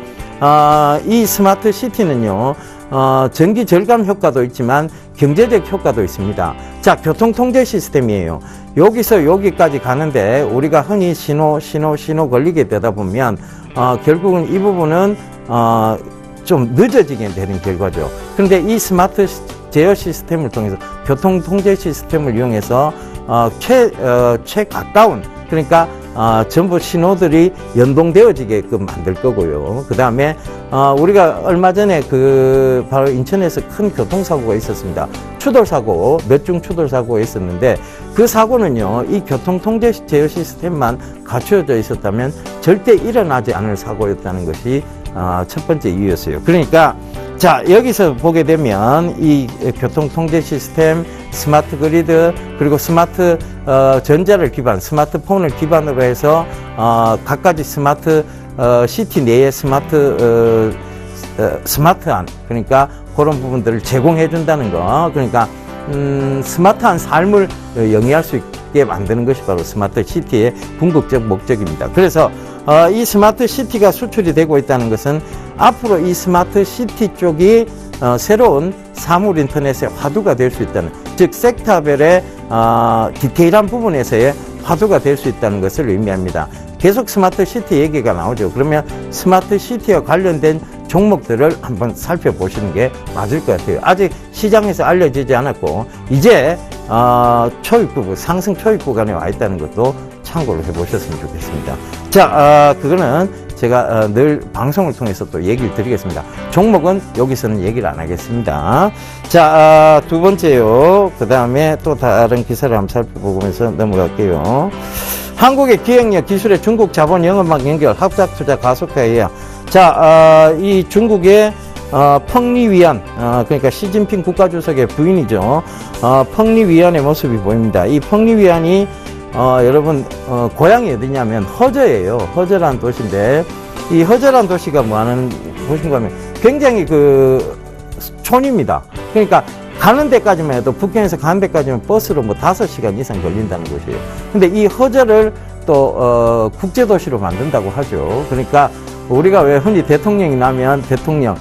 이 스마트 시티는요, 전기 절감 효과도 있지만 경제적 효과도 있습니다. 자, 교통 통제 시스템이에요. 여기서 여기까지 가는데 우리가 흔히 신호 걸리게 되다 보면 결국은 이 부분은 좀 늦어지게 되는 결과죠. 그런데 이 스마트 제어 시스템을 통해서 교통 통제 시스템을 이용해서 최가까운, 그러니까 전부 신호들이 연동되어지게끔 만들 거고요. 그 다음에 우리가 얼마 전에 바로 인천에서 큰 교통사고가 있었습니다. 추돌사고, 몇 중 추돌사고가 있었는데 그 사고는요, 이 교통통제 제어 시스템만 갖추어져 있었다면 절대 일어나지 않을 사고였다는 것이 첫 번째 이유였어요. 그러니까 자, 여기서 보게 되면 이 교통통제 시스템, 스마트 그리드, 그리고 스마트 전자를 기반, 스마트폰을 기반으로 해서 각가지 스마트 시티 내에 스마트한, 그러니까 그런 부분들을 제공해 준다는 거. 그러니까 스마트한 삶을 영위할 수 있게 만드는 것이 바로 스마트 시티의 궁극적 목적입니다. 그래서 이 스마트 시티가 수출이 되고 있다는 것은 앞으로 이 스마트 시티 쪽이 새로운 사물 인터넷의 화두가 될 수 있다는, 즉 섹터별의 디테일한 부분에서의 화두가 될 수 있다는 것을 의미합니다. 계속 스마트 시티 얘기가 나오죠. 그러면 스마트 시티와 관련된 종목들을 한번 살펴보시는 게 맞을 것 같아요. 아직 시장에서 알려지지 않았고 이제 초입 구간, 상승 초입 구간에 와 있다는 것도 참고를 해보셨으면 좋겠습니다. 자, 그거는 제가 늘 방송을 통해서 또 얘기를 드리겠습니다. 종목은 여기서는 얘기를 안 하겠습니다. 자, 두 번째요. 그 다음에 또 다른 기사를 한번 살펴보면서 넘어갈게요. 한국의 기획력 기술의 중국 자본 영업망 연결 합작 투자 가속화예요. 자, 이 중국의 펑리위안, 그러니까 시진핑 국가주석의 부인이죠. 펑리위안의 모습이 보입니다. 이 펑리위안이 여러분 고향이 어디냐면 허저예요. 허저라는 도시인데 이 허저라는 도시가 뭐하는 도시인가 하면 굉장히 촌입니다. 그러니까 가는 데까지만 해도 북경에서 가는 데까지만 버스로 5시간 이상 걸린다는 곳이에요. 근데 이 허저를 또 국제도시로 만든다고 하죠. 그러니까 우리가 왜 흔히 대통령이 나면 대통령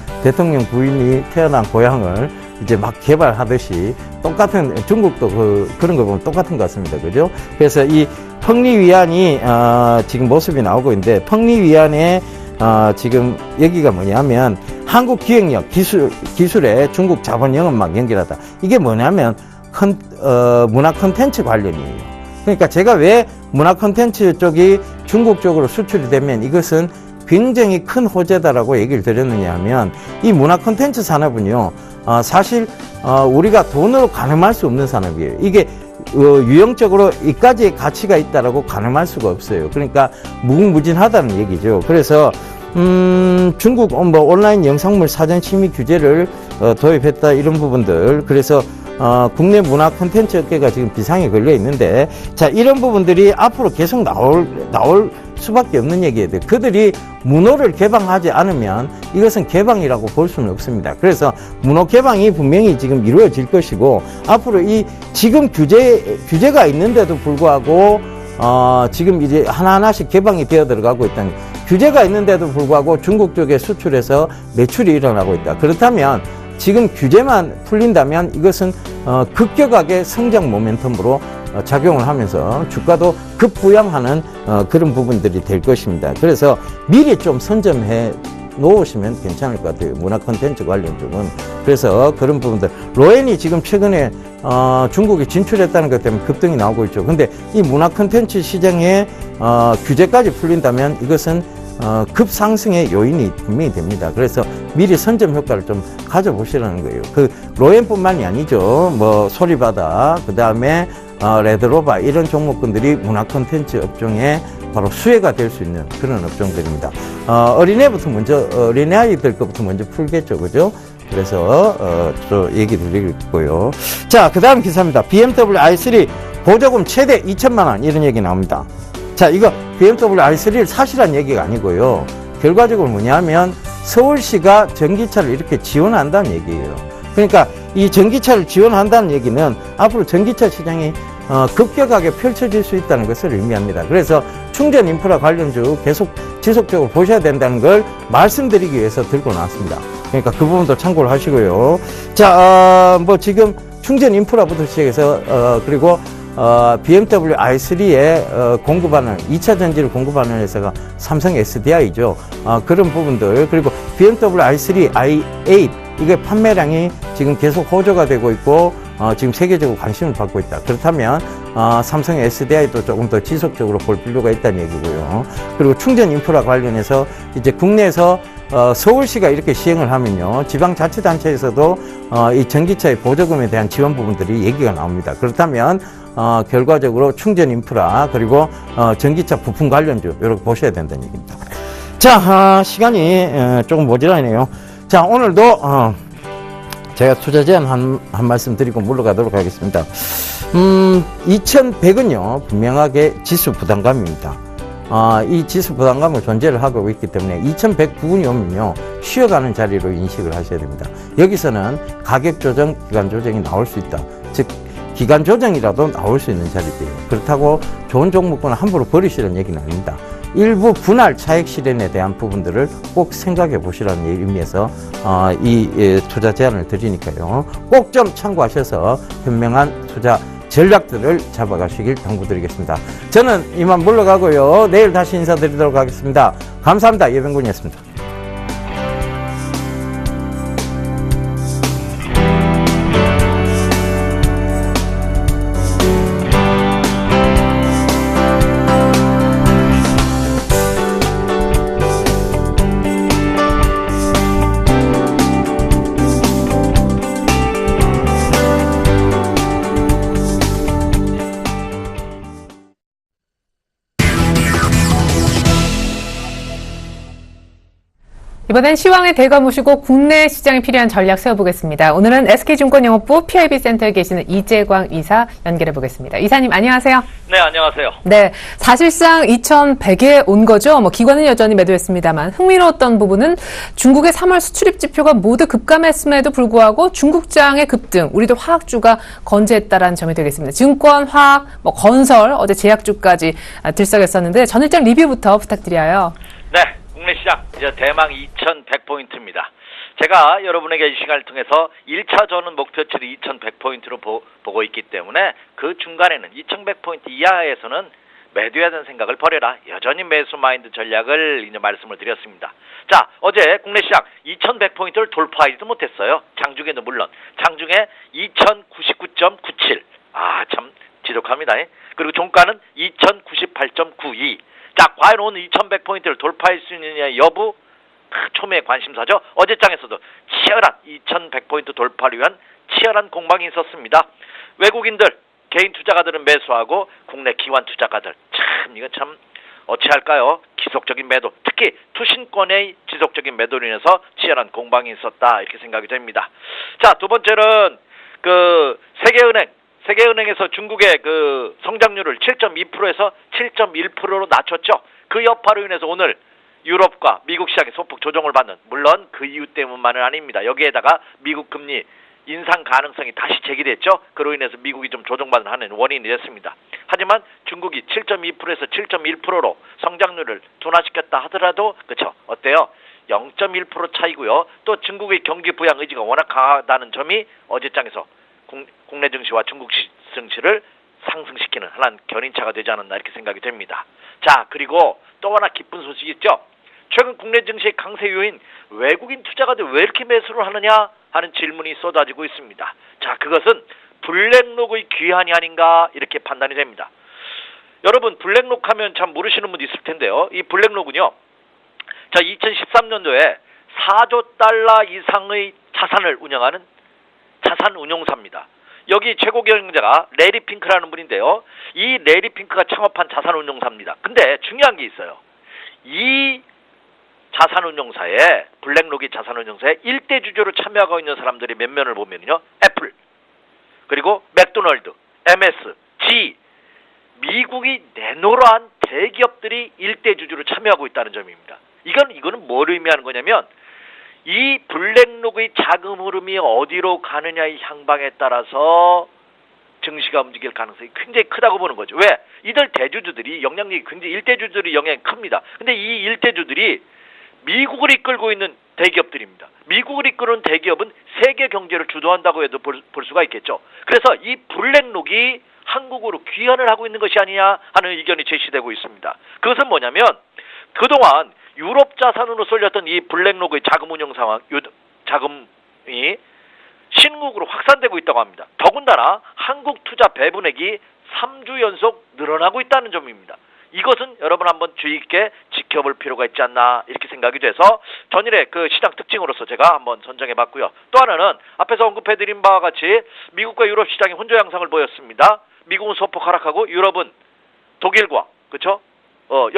부인이 태어난 고향을 이제 막 개발하듯이 똑같은, 중국도 그런 거 보면 똑같은 것 같습니다. 그죠? 그래서 이 펑리위안이 지금 모습이 나오고 있는데, 펑리위안의 지금 여기가 뭐냐면 한국 기획력 기술에 중국 자본 영업망 연결하다. 이게 뭐냐면 문화 콘텐츠 관련이에요. 그러니까 제가 왜 문화 콘텐츠 쪽이 중국 쪽으로 수출이 되면 이것은 굉장히 큰 호재다라고 얘기를 드렸느냐 하면, 이 문화 콘텐츠 산업은요, 사실 우리가 돈으로 가늠할 수 없는 산업이에요. 이게 유형적으로 이까지의 가치가 있다라고 가늠할 수가 없어요. 그러니까 무궁무진하다는 얘기죠. 그래서 중국 온라인 영상물 사전 심의 규제를 도입했다, 이런 부분들. 그래서 국내 문화 콘텐츠 업계가 지금 비상에 걸려 있는데, 자, 이런 부분들이 앞으로 계속 나올 수밖에 없는 얘기예요. 그들이 문호를 개방하지 않으면 이것은 개방이라고 볼 수는 없습니다. 그래서 문호 개방이 분명히 지금 이루어질 것이고, 앞으로 이 지금 규제가 있는데도 불구하고 지금 이제 하나하나씩 개방이 되어 들어가고 있다는, 규제가 있는데도 불구하고 중국 쪽에 수출해서 매출이 일어나고 있다. 그렇다면 지금 규제만 풀린다면 이것은 급격하게 성장 모멘텀으로 작용을 하면서 주가도 급부양하는 그런 부분들이 될 것입니다. 그래서 미리 좀 선점해 놓으시면 괜찮을 것 같아요. 문화 콘텐츠 관련 쪽은. 그래서 그런 부분들. 로엔이 지금 최근에 중국에 진출했다는 것 때문에 급등이 나오고 있죠. 근데 이 문화 콘텐츠 시장에 규제까지 풀린다면 이것은 급상승의 요인이 분명히 됩니다. 그래서 미리 선점 효과를 좀 가져보시라는 거예요. 로엔뿐만이 아니죠. 소리바다, 그 다음에 레드로바, 이런 종목군들이 문화 콘텐츠 업종에 바로 수혜가 될 수 있는 그런 업종들입니다. 어린애 아이들 것부터 먼저 풀겠죠. 그죠? 그래서 또 얘기 드리고요. 자, 그 다음 기사입니다. BMW i3 보조금 최대 2천만 원, 이런 얘기 나옵니다. 자, 이거 BMW i3를 사시란 얘기가 아니고요. 결과적으로 뭐냐면 서울시가 전기차를 이렇게 지원한다는 얘기예요. 그러니까 이 전기차를 지원한다는 얘기는 앞으로 전기차 시장이 급격하게 펼쳐질 수 있다는 것을 의미합니다. 그래서 충전 인프라 관련주 계속 지속적으로 보셔야 된다는 걸 말씀드리기 위해서 들고 나왔습니다. 그러니까 그 부분도 참고를 하시고요. 자, 뭐 지금 충전 인프라부터 시작해서 그리고 BMW i3에 공급하는 2차 전지를 공급하는 회사가 삼성 SDI죠. 그런 부분들, 그리고 BMW i3, i8 이게 판매량이 지금 계속 호조가 되고 있고 지금 세계적으로 관심을 받고 있다. 그렇다면 삼성 SDI도 조금 더 지속적으로 볼 필요가 있다는 얘기고요. 그리고 충전 인프라 관련해서 이제 국내에서 서울시가 이렇게 시행을 하면요, 지방자치단체에서도 이 전기차의 보조금에 대한 지원 부분들이 얘기가 나옵니다. 그렇다면 결과적으로 충전 인프라 그리고 전기차 부품 관련주 이렇게 보셔야 된다는 얘기입니다. 자, 시간이 조금 모자라네요. 자, 오늘도 제가 투자 제안 한 말씀 드리고 물러가도록 하겠습니다. 2100은요 분명하게 지수 부담감입니다. 이 지수 부담감을 존재를 하고 있기 때문에 2100 부근이 오면요 쉬어가는 자리로 인식을 하셔야 됩니다. 여기서는 가격 조정, 기간 조정이 나올 수 있다. 즉 기간 조정이라도 나올 수 있는 자리예요. 그렇다고 좋은 종목군을 함부로 버리시라는 얘기는 아닙니다. 일부 분할 차익 실현에 대한 부분들을 꼭 생각해 보시라는 의미에서 이 투자 제안을 드리니까요. 꼭 좀 참고하셔서 현명한 투자 전략들을 잡아가시길 당부드리겠습니다. 저는 이만 물러가고요. 내일 다시 인사드리도록 하겠습니다. 감사합니다. 예병군이었습니다. 이번엔 시황의 대가 모시고 국내 시장에 필요한 전략 세워보겠습니다. 오늘은 SK증권영업부 PIB센터에 계시는 이재광 이사 연결해 보겠습니다. 이사님 안녕하세요. 네, 안녕하세요. 네, 사실상 2100에 온 거죠. 기관은 여전히 매도했습니다만 흥미로웠던 부분은 중국의 3월 수출입 지표가 모두 급감했음에도 불구하고 중국장의 급등, 우리도 화학주가 건재했다라는 점이 되겠습니다. 증권, 화학, 건설, 어제 제약주까지 들썩였었는데 전일장 리뷰부터 부탁드려요. 네, 국내 시장 이제 대망 2100포인트입니다. 제가 여러분에게 이 시간을 통해서 1차 전원 목표치를 2100포인트로 보고 있기 때문에 그 중간에는 2100포인트 이하에서는 매도해야 되는 생각을 버려라. 여전히 매수 마인드 전략을 이제 말씀을 드렸습니다. 자, 어제 국내 시장 2100포인트를 돌파하지도 못했어요. 장중에도 물론. 장중에 2099.97. 참 지독합니다. 그리고 종가는 2098.92. 자, 과연 오늘 2100포인트를 돌파할 수 있느냐 여부 초미의 관심사죠. 어제장에서도 치열한 2100포인트 돌파를 위한 치열한 공방이 있었습니다. 외국인들, 개인 투자가들은 매수하고 국내 기관 투자가들 이거 참 어찌할까요? 지속적인 매도, 특히 투신권의 지속적인 매도로 인해서 치열한 공방이 있었다 이렇게 생각이 됩니다. 자, 두 번째는 세계은행에서 중국의 성장률을 7.2%에서 7.1%로 낮췄죠. 그 여파로 인해서 오늘 유럽과 미국 시장이 소폭 조정을 받는, 물론 그 이유 때문만은 아닙니다. 여기에다가 미국 금리 인상 가능성이 다시 제기됐죠. 그로 인해서 미국이 좀 조정받는 하는 원인이 됐습니다. 하지만 중국이 7.2%에서 7.1%로 성장률을 둔화시켰다 하더라도 그렇죠. 어때요? 0.1% 차이고요. 또 중국의 경기 부양 의지가 워낙 강하다는 점이 어제장에서 국내 증시와 중국 증시를 상승시키는 하나의 견인차가 되지 않았나 이렇게 생각이 됩니다. 자, 그리고 또 하나 기쁜 소식이 있죠. 최근 국내 증시의 강세 요인, 외국인 투자가들 왜 이렇게 매수를 하느냐 하는 질문이 쏟아지고 있습니다. 자, 그것은 블랙록의 귀환이 아닌가 이렇게 판단이 됩니다. 여러분, 블랙록 하면 참 모르시는 분 있을 텐데요. 이 블랙록은요, 자, 2013년도에 4조 달러 이상의 자산을 운영하는 자산 운용사입니다. 여기 최고 경영자가 레리 핑크라는 분인데요. 이 레리 핑크가 창업한 자산 운용사입니다. 근데 중요한 게 있어요. 이 자산 운용사에, 블랙록이 자산 운용사에 1대 주주로 참여하고 있는 사람들이 몇 면을 보면요. 애플, 그리고 맥도널드, MS, G, 미국이 내노라한 대기업들이 1대 주주로 참여하고 있다는 점입니다. 이거는 뭘 의미하는 거냐면 이 블랙록의 자금 흐름이 어디로 가느냐의 향방에 따라서 증시가 움직일 가능성이 굉장히 크다고 보는 거죠. 왜? 이들 대주주들이 영향력이 굉장히 일대주주들이 영향이 큽니다. 근데 이 일대주들이 미국을 이끌고 있는 대기업들입니다. 미국을 이끄는 대기업은 세계 경제를 주도한다고 해도 볼 수가 있겠죠. 그래서 이 블랙록이 한국으로 귀환을 하고 있는 것이 아니냐 하는 의견이 제시되고 있습니다. 그것은 뭐냐면 그동안 유럽 자산으로 쏠렸던 이 블랙록의 자금 운용 상황, 자금이 신국으로 확산되고 있다고 합니다. 더군다나 한국 투자 배분액이 3주 연속 늘어나고 있다는 점입니다. 이것은 여러분 한번 주의 깊게 지켜볼 필요가 있지 않나 이렇게 생각이 돼서 전일의 그 시장 특징으로서 제가 한번 선정해 봤고요. 또 하나는 앞에서 언급해드린 바와 같이 미국과 유럽 시장이 혼조 양상을 보였습니다. 미국은 소폭 하락하고 유럽은 독일과 그렇죠?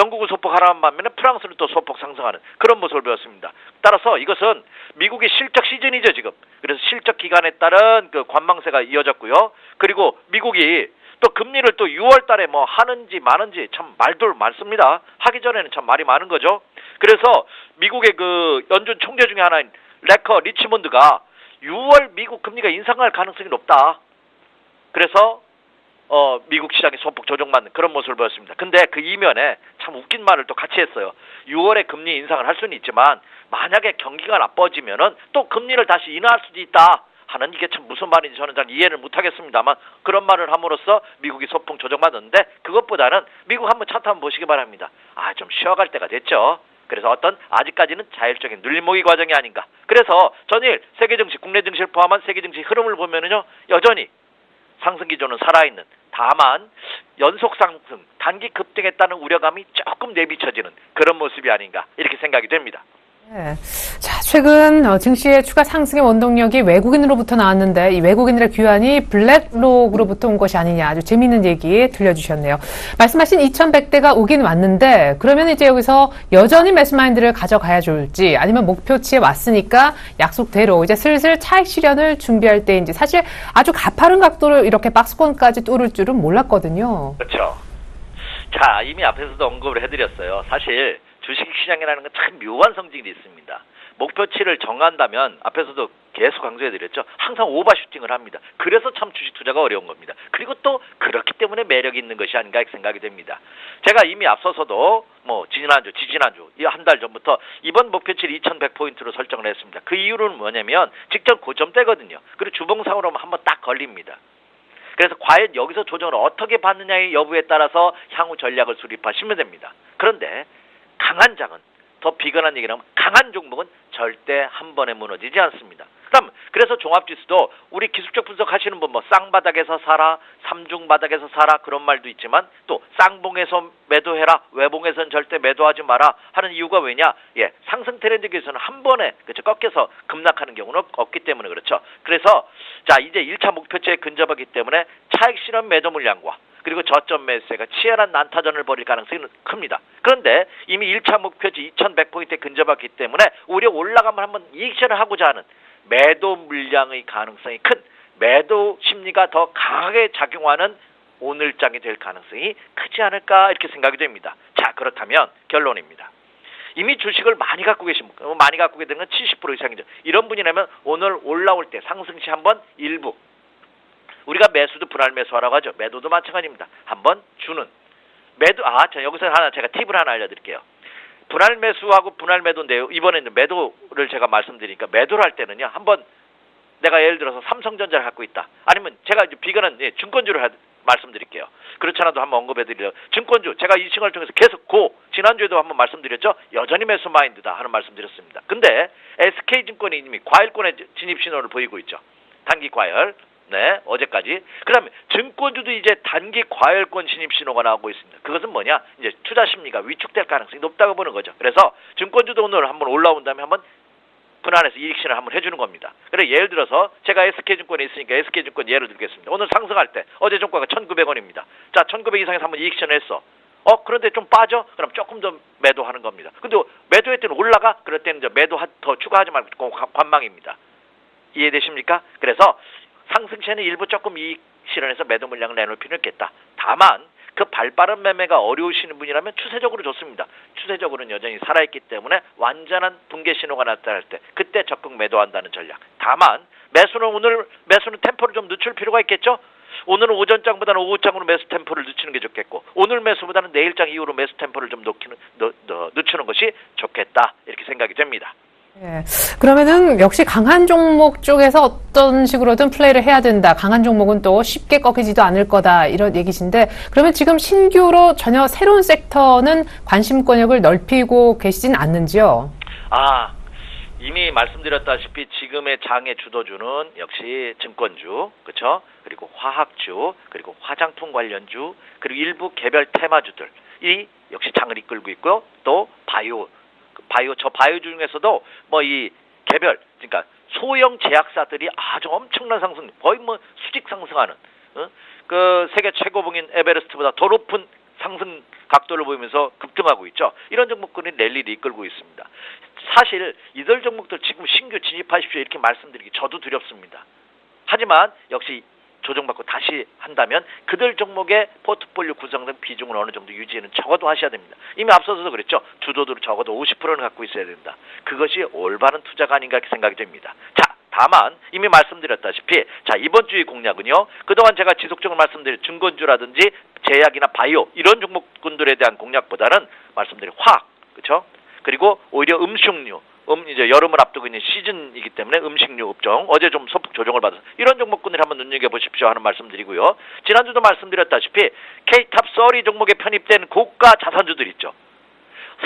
영국은 소폭 하락한 반면에 프랑스는 또 소폭 상승하는 그런 모습을 보였습니다. 따라서 이것은 미국의 실적 시즌이죠 지금. 그래서 실적 기간에 따른 그 관망세가 이어졌고요. 그리고 미국이 또 금리를 또 6월 달에 뭐 하는지 마는지 참 말도 많습니다. 하기 전에는 참 말이 많은 거죠. 그래서 미국의 그 연준 총재 중에 하나인 레커 리치몬드가 6월 미국 금리가 인상할 가능성이 높다. 그래서 미국 시장이 소폭 조정받는 그런 모습을 보였습니다. 근데 그 이면에 참 웃긴 말을 또 같이 했어요. 6월에 금리 인상을 할 수는 있지만 만약에 경기가 나빠지면은 또 금리를 다시 인하할 수도 있다 하는 이게 참 무슨 말인지 저는 잘 이해를 못하겠습니다만 그런 말을 함으로써 미국이 소폭 조정받았는데 그것보다는 미국 한번 차트 한번 보시기 바랍니다. 좀 쉬어갈 때가 됐죠. 그래서 어떤 아직까지는 자율적인 눌림목이 과정이 아닌가. 그래서 전일 세계 증시, 국내 증시를 포함한 세계 증시 흐름을 보면은요 여전히 상승 기조는 살아있는 다만 연속 상승, 단기 급등했다는 우려감이 조금 내비쳐지는 그런 모습이 아닌가 이렇게 생각이 됩니다. 네. 자, 최근 증시의 추가 상승의 원동력이 외국인으로부터 나왔는데 이 외국인들의 귀환이 블랙록으로부터 온 것이 아니냐 아주 재미있는 얘기 들려주셨네요. 말씀하신 2100대가 오긴 왔는데 그러면 이제 여기서 여전히 매수마인드를 가져가야 좋을지 아니면 목표치에 왔으니까 약속대로 이제 슬슬 차익 실현을 준비할 때인지 사실 아주 가파른 각도로 이렇게 박스권까지 뚫을 줄은 몰랐거든요. 그렇죠. 자, 이미 앞에서도 언급을 해드렸어요. 사실 주식시장이라는 건 참 묘한 성질이 있습니다. 목표치를 정한다면 앞에서도 계속 강조해드렸죠. 항상 오버슈팅을 합니다. 그래서 참 주식 투자가 어려운 겁니다. 그리고 또 그렇기 때문에 매력이 있는 것이 아닌가 생각이 됩니다. 제가 이미 앞서서도 지지난주 이 한 달 전부터 이번 목표치를 2100포인트로 설정을 했습니다. 그 이유는 뭐냐면 직전 고점대거든요. 그리고 주봉상으로 한번 딱 걸립니다. 그래서 과연 여기서 조정을 어떻게 받느냐의 여부에 따라서 향후 전략을 수립하시면 됩니다. 그런데 강한 장은 더 비건한 얘기를 하면 강한 종목은 절대 한 번에 무너지지 않습니다. 그래서 종합지수도 우리 기술적 분석하시는 분 쌍바닥에서 사라, 삼중바닥에서 사라 그런 말도 있지만 또 쌍봉에서 매도해라, 외봉에서는 절대 매도하지 마라 하는 이유가 왜냐? 상승 트렌드에서는 한 번에 그렇죠 꺾여서 급락하는 경우는 없기 때문에 그렇죠. 그래서 자 이제 1차 목표치에 근접하기 때문에 차익 실현 매도 물량과 그리고 저점 매수세가 치열한 난타전을 벌일 가능성이 큽니다. 그런데 이미 1차 목표치 2100포인트에 근접했기 때문에 오히려 올라가면 한번 이익실현을 하고자 하는 매도 물량의 가능성이 큰 매도 심리가 더 강하게 작용하는 오늘장이 될 가능성이 크지 않을까 이렇게 생각이 됩니다. 자 그렇다면 결론입니다. 이미 주식을 많이 갖고 계신 분, 많이 갖고 계신 건 70% 이상이죠. 이런 분이라면 오늘 올라올 때 상승시 한번 일부 우리가 매수도 분할 매수하라고 하죠. 매도도 마찬가지입니다. 한번 주는 매도 여기서 제가 팁을 하나 알려드릴게요. 분할 매수하고 분할 매도인데요. 이번에는 매도를 제가 말씀드리니까 매도를 할 때는요. 한번 내가 예를 들어서 삼성전자를 갖고 있다. 아니면 제가 이제 비건한 증권주를 말씀드릴게요. 그렇지 않아도 한번 언급해드리려. 증권주 제가 이 시간을 통해서 계속 지난주에도 한번 말씀드렸죠. 여전히 매수 마인드다 하는 말씀드렸습니다. 근데 SK증권이 이미 과열권의 진입 신호를 보이고 있죠. 단기 과열. 네, 어제까지. 그 다음에 증권주도 이제 단기 과열권 진입 신호가 나오고 있습니다. 그것은 뭐냐? 이제 투자 심리가 위축될 가능성이 높다고 보는 거죠. 그래서 증권주도 오늘 한번 올라온 다음에 한번 분할해서 이익 실현을 한번 해주는 겁니다. 그래 예를 들어서 제가 SK증권에 있으니까 SK증권 예를 들겠습니다. 오늘 상승할 때 어제 종가가 1,900원입니다. 자, 1,900 이상에서 한번 이익 실현을 했어. 그런데 좀 빠져? 그럼 조금 더 매도하는 겁니다. 근데 매도할 때는 올라가? 그럴 때는 이제 매도 더 추가하지 말고 관망입니다. 이해되십니까? 그래서 상승 시에는 일부 조금 이익 실현해서 매도 물량을 내놓을 필요는 있겠다. 다만 그 발빠른 매매가 어려우시는 분이라면 추세적으로 좋습니다. 추세적으로는 여전히 살아있기 때문에 완전한 붕괴 신호가 나타날 때 그때 적극 매도한다는 전략. 다만 매수는 템포를 좀 늦출 필요가 있겠죠. 오늘은 오전장보다는 오후장으로 매수 템포를 늦추는 게 좋겠고 오늘 매수보다는 내일장 이후로 매수 템포를 좀 늦추는 것이 좋겠다 이렇게 생각이 됩니다. 예. 그러면은 역시 강한 종목 쪽에서 어떤 식으로든 플레이를 해야 된다. 강한 종목은 또 쉽게 꺾이지도 않을 거다. 이런 얘기신데 그러면 지금 신규로 전혀 새로운 섹터는 관심권역을 넓히고 계시진 않는지요? 이미 말씀드렸다시피 지금의 장의 주도주는 역시 증권주, 그렇죠? 그리고 화학주, 그리고 화장품 관련주, 그리고 일부 개별 테마주들이 역시 장을 이끌고 있고요. 또 바이오 중에서도 뭐 이 개별, 그러니까 소형 제약사들이 아주 엄청난 상승, 거의 뭐 수직 상승하는, 그 세계 최고봉인 에베레스트보다 더 높은 상승 각도를 보이면서 급등하고 있죠. 이런 종목군이 랠리를 이끌고 있습니다. 사실 이들 종목들 지금 신규 진입하십시오 이렇게 말씀드리기 저도 두렵습니다. 하지만 역시 조정받고 다시 한다면 그들 종목의 포트폴리오 구성된 비중을 어느 정도 유지는 적어도 하셔야 됩니다. 이미 앞서서도 그랬죠. 주도들을 적어도 50%는 갖고 있어야 된다. 그것이 올바른 투자가 아닌가 이렇게 생각이 됩니다. 자, 다만 이미 말씀드렸다시피 자 이번 주의 공략은요. 그동안 제가 지속적으로 말씀드린 증권주라든지 제약이나 바이오 이런 종목군들에 대한 공략보다는 말씀드린 화학, 그렇죠? 그리고 오히려 음식료, 이제 여름을 앞두고 있는 시즌이기 때문에 음식료 업종 어제 좀 소폭 조정을 받아서 이런 종목군을 한번 눈여겨보십시오 하는 말씀드리고요. 지난주도 말씀드렸다시피 K탑 서리 종목에 편입된 고가 자산주들 있죠.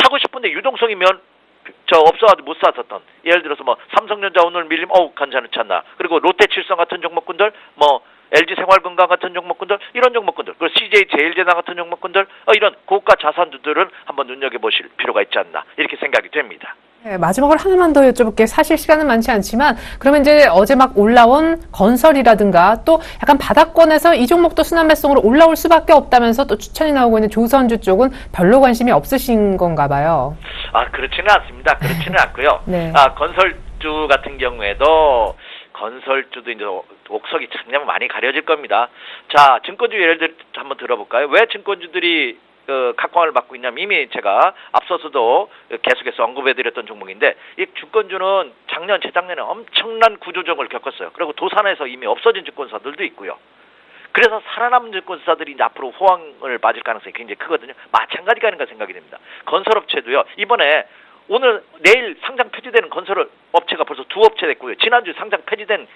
사고 싶은데 유동성이면 없어가지고 못 샀었던 예를 들어서 뭐 삼성전자 오늘 밀림 괜찮지 않나. 그리고 롯데칠성 같은 종목군들 뭐 LG생활건강 같은 종목군들 이런 종목군들 그리고 CJ제일제당 같은 종목군들 이런 고가 자산주들은 한번 눈여겨보실 필요가 있지 않나 이렇게 생각이 됩니다. 네, 마지막으로 하나만 더 여쭤볼게요. 사실 시간은 많지 않지만 그러면 이제 어제 막 올라온 건설이라든가 또 약간 바닥권에서 이 종목도 순환 매수로 올라올 수밖에 없다면서 또 추천이 나오고 있는 조선주 쪽은 별로 관심이 없으신 건가 봐요. 그렇지는 않습니다. 그렇지는 않고요. 네. 건설주 같은 경우에도 건설주도 이제 옥석이 참 많이 가려질 겁니다. 자, 증권주 예를 들어 한번 들어볼까요? 왜 증권주들이 각광을 받고 있냐면 이미 제가 앞서서도 계속해서 언급해드렸던 종목인데 이 증권주는 작년, 재작년에 엄청난 구조조정을 겪었어요. 그리고 도산에서 이미 없어진 증권사들도 있고요. 그래서 살아남은 증권사들이 이제 앞으로 호황을 맞을 가능성이 굉장히 크거든요. 마찬가지가 아닌가 생각이 됩니다. 건설업체도요. 이번에 오늘 내일 상장 폐지되는 건설 업체가 벌써 2업체 됐고요. 지난주 상장 폐지된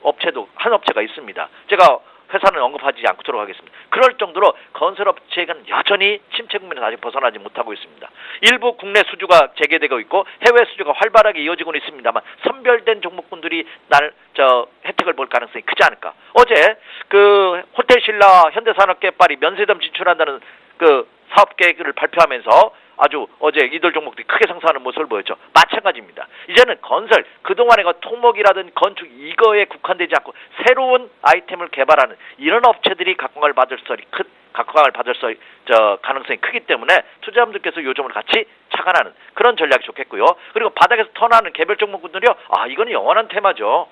업체도 한 업체가 있습니다. 제가 회사는 언급하지 않도록 하겠습니다. 그럴 정도로 건설업체가 여전히 침체 국면에서 아직 벗어나지 못하고 있습니다. 일부 국내 수주가 재개되고 있고 해외 수주가 활발하게 이어지고는 있습니다만 선별된 종목군들이 혜택을 볼 가능성이 크지 않을까. 어제 그 호텔신라 현대산업개발이 면세점 진출한다는 그 사업 계획을 발표하면서 아주 어제 이들 종목들이 크게 상승하는 모습을 보였죠. 마찬가지입니다. 이제는 건설, 그동안의 토목이라든 건축 이거에 국한되지 않고 새로운 아이템을 개발하는 이런 업체들이 각광을 받을 가능성이 크기 때문에 투자자분들께서 요점을 같이 착안하는 그런 전략이 좋겠고요. 그리고 바닥에서 턴하는 개별 종목군들이요. 이거는 영원한 테마죠.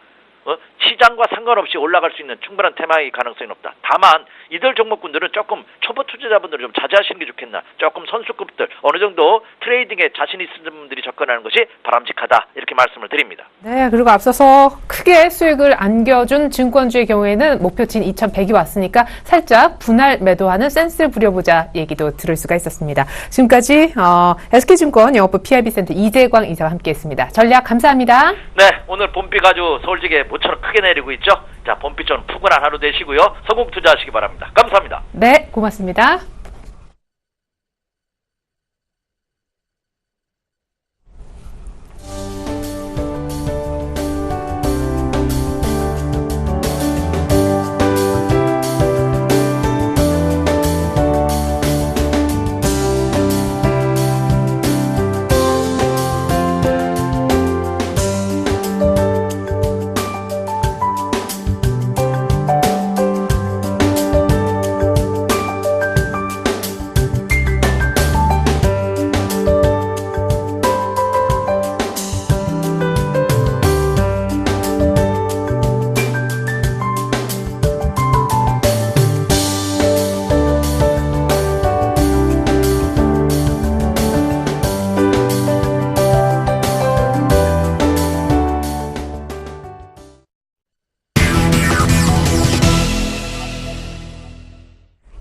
시장과 상관없이 올라갈 수 있는 충분한 테마의 가능성이 높다. 다만 이들 종목군들은 조금 초보 투자자분들은 좀 자제하시는 게 좋겠나. 조금 선수급들 어느 정도 트레이딩에 자신 있는 분들이 접근하는 것이 바람직하다. 이렇게 말씀을 드립니다. 네, 그리고 앞서서 크게 수익을 안겨준 증권주의 경우에는 목표치인 2100이 왔으니까 살짝 분할 매도하는 센스를 부려보자 얘기도 들을 수가 있었습니다. 지금까지 SK증권 영업부 PIB센터 이재광 이사와 함께했습니다. 전략 감사합니다. 네, 오늘 봄비가 아주 서울지게 모처럼 크게 내리고 있죠. 자, 봄비처럼 푸근한 하루 되시고요. 성공 투자하시기 바랍니다. 감사합니다. 네, 고맙습니다.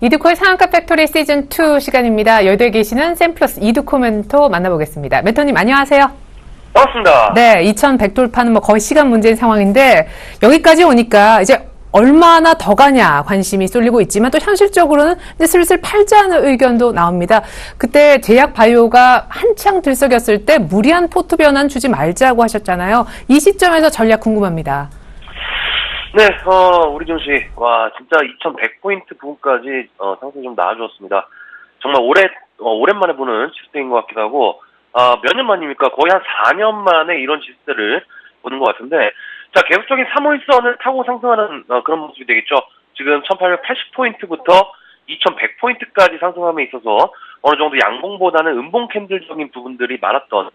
이두코의 상한가 팩토리 시즌2 시간입니다. 여의도에 계시는 샘플러스 이두코 멘토 만나보겠습니다. 멘토님 안녕하세요. 반갑습니다. 네, 2100 돌파는 뭐 거의 시간 문제인 상황인데 여기까지 오니까 이제 얼마나 더 가냐 관심이 쏠리고 있지만 또 현실적으로는 이제 슬슬 팔자는 의견도 나옵니다. 그때 제약 바이오가 한창 들썩였을 때 무리한 포트 변환 주지 말자고 하셨잖아요. 이 시점에서 전략 궁금합니다. 네, 우리 증시, 와, 진짜 2100포인트 부분까지, 상승이 좀 나아졌습니다. 정말 오랜만에 보는 지수대인 것 같기도 하고, 몇 년 만입니까? 거의 한 4년 만에 이런 지수대를 보는 것 같은데, 자, 계속적인 3월선을 타고 상승하는, 그런 모습이 되겠죠. 지금 1880포인트부터 2100포인트까지 상승함에 있어서 어느 정도 양봉보다는 음봉 캔들적인 부분들이 많았던,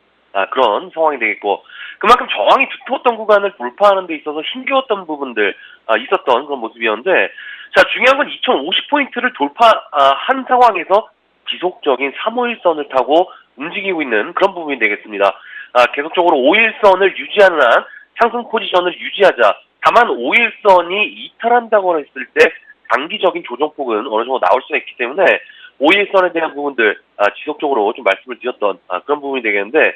그런 상황이 되겠고, 그만큼 저항이 두터웠던 구간을 돌파하는 데 있어서 힘겨웠던 부분들 있었던 그런 모습이었는데, 자, 중요한 건 2050포인트를 돌파한 상황에서 지속적인 3호일선을 타고 움직이고 있는 그런 부분이 되겠습니다. 계속적으로 5일선을 유지하는 한 상승 포지션을 유지하자. 다만 5일선이 이탈한다고 했을 때 단기적인 조정폭은 어느 정도 나올 수가 있기 때문에 5일선에 대한 부분들 지속적으로 좀 말씀을 드렸던 그런 부분이 되겠는데,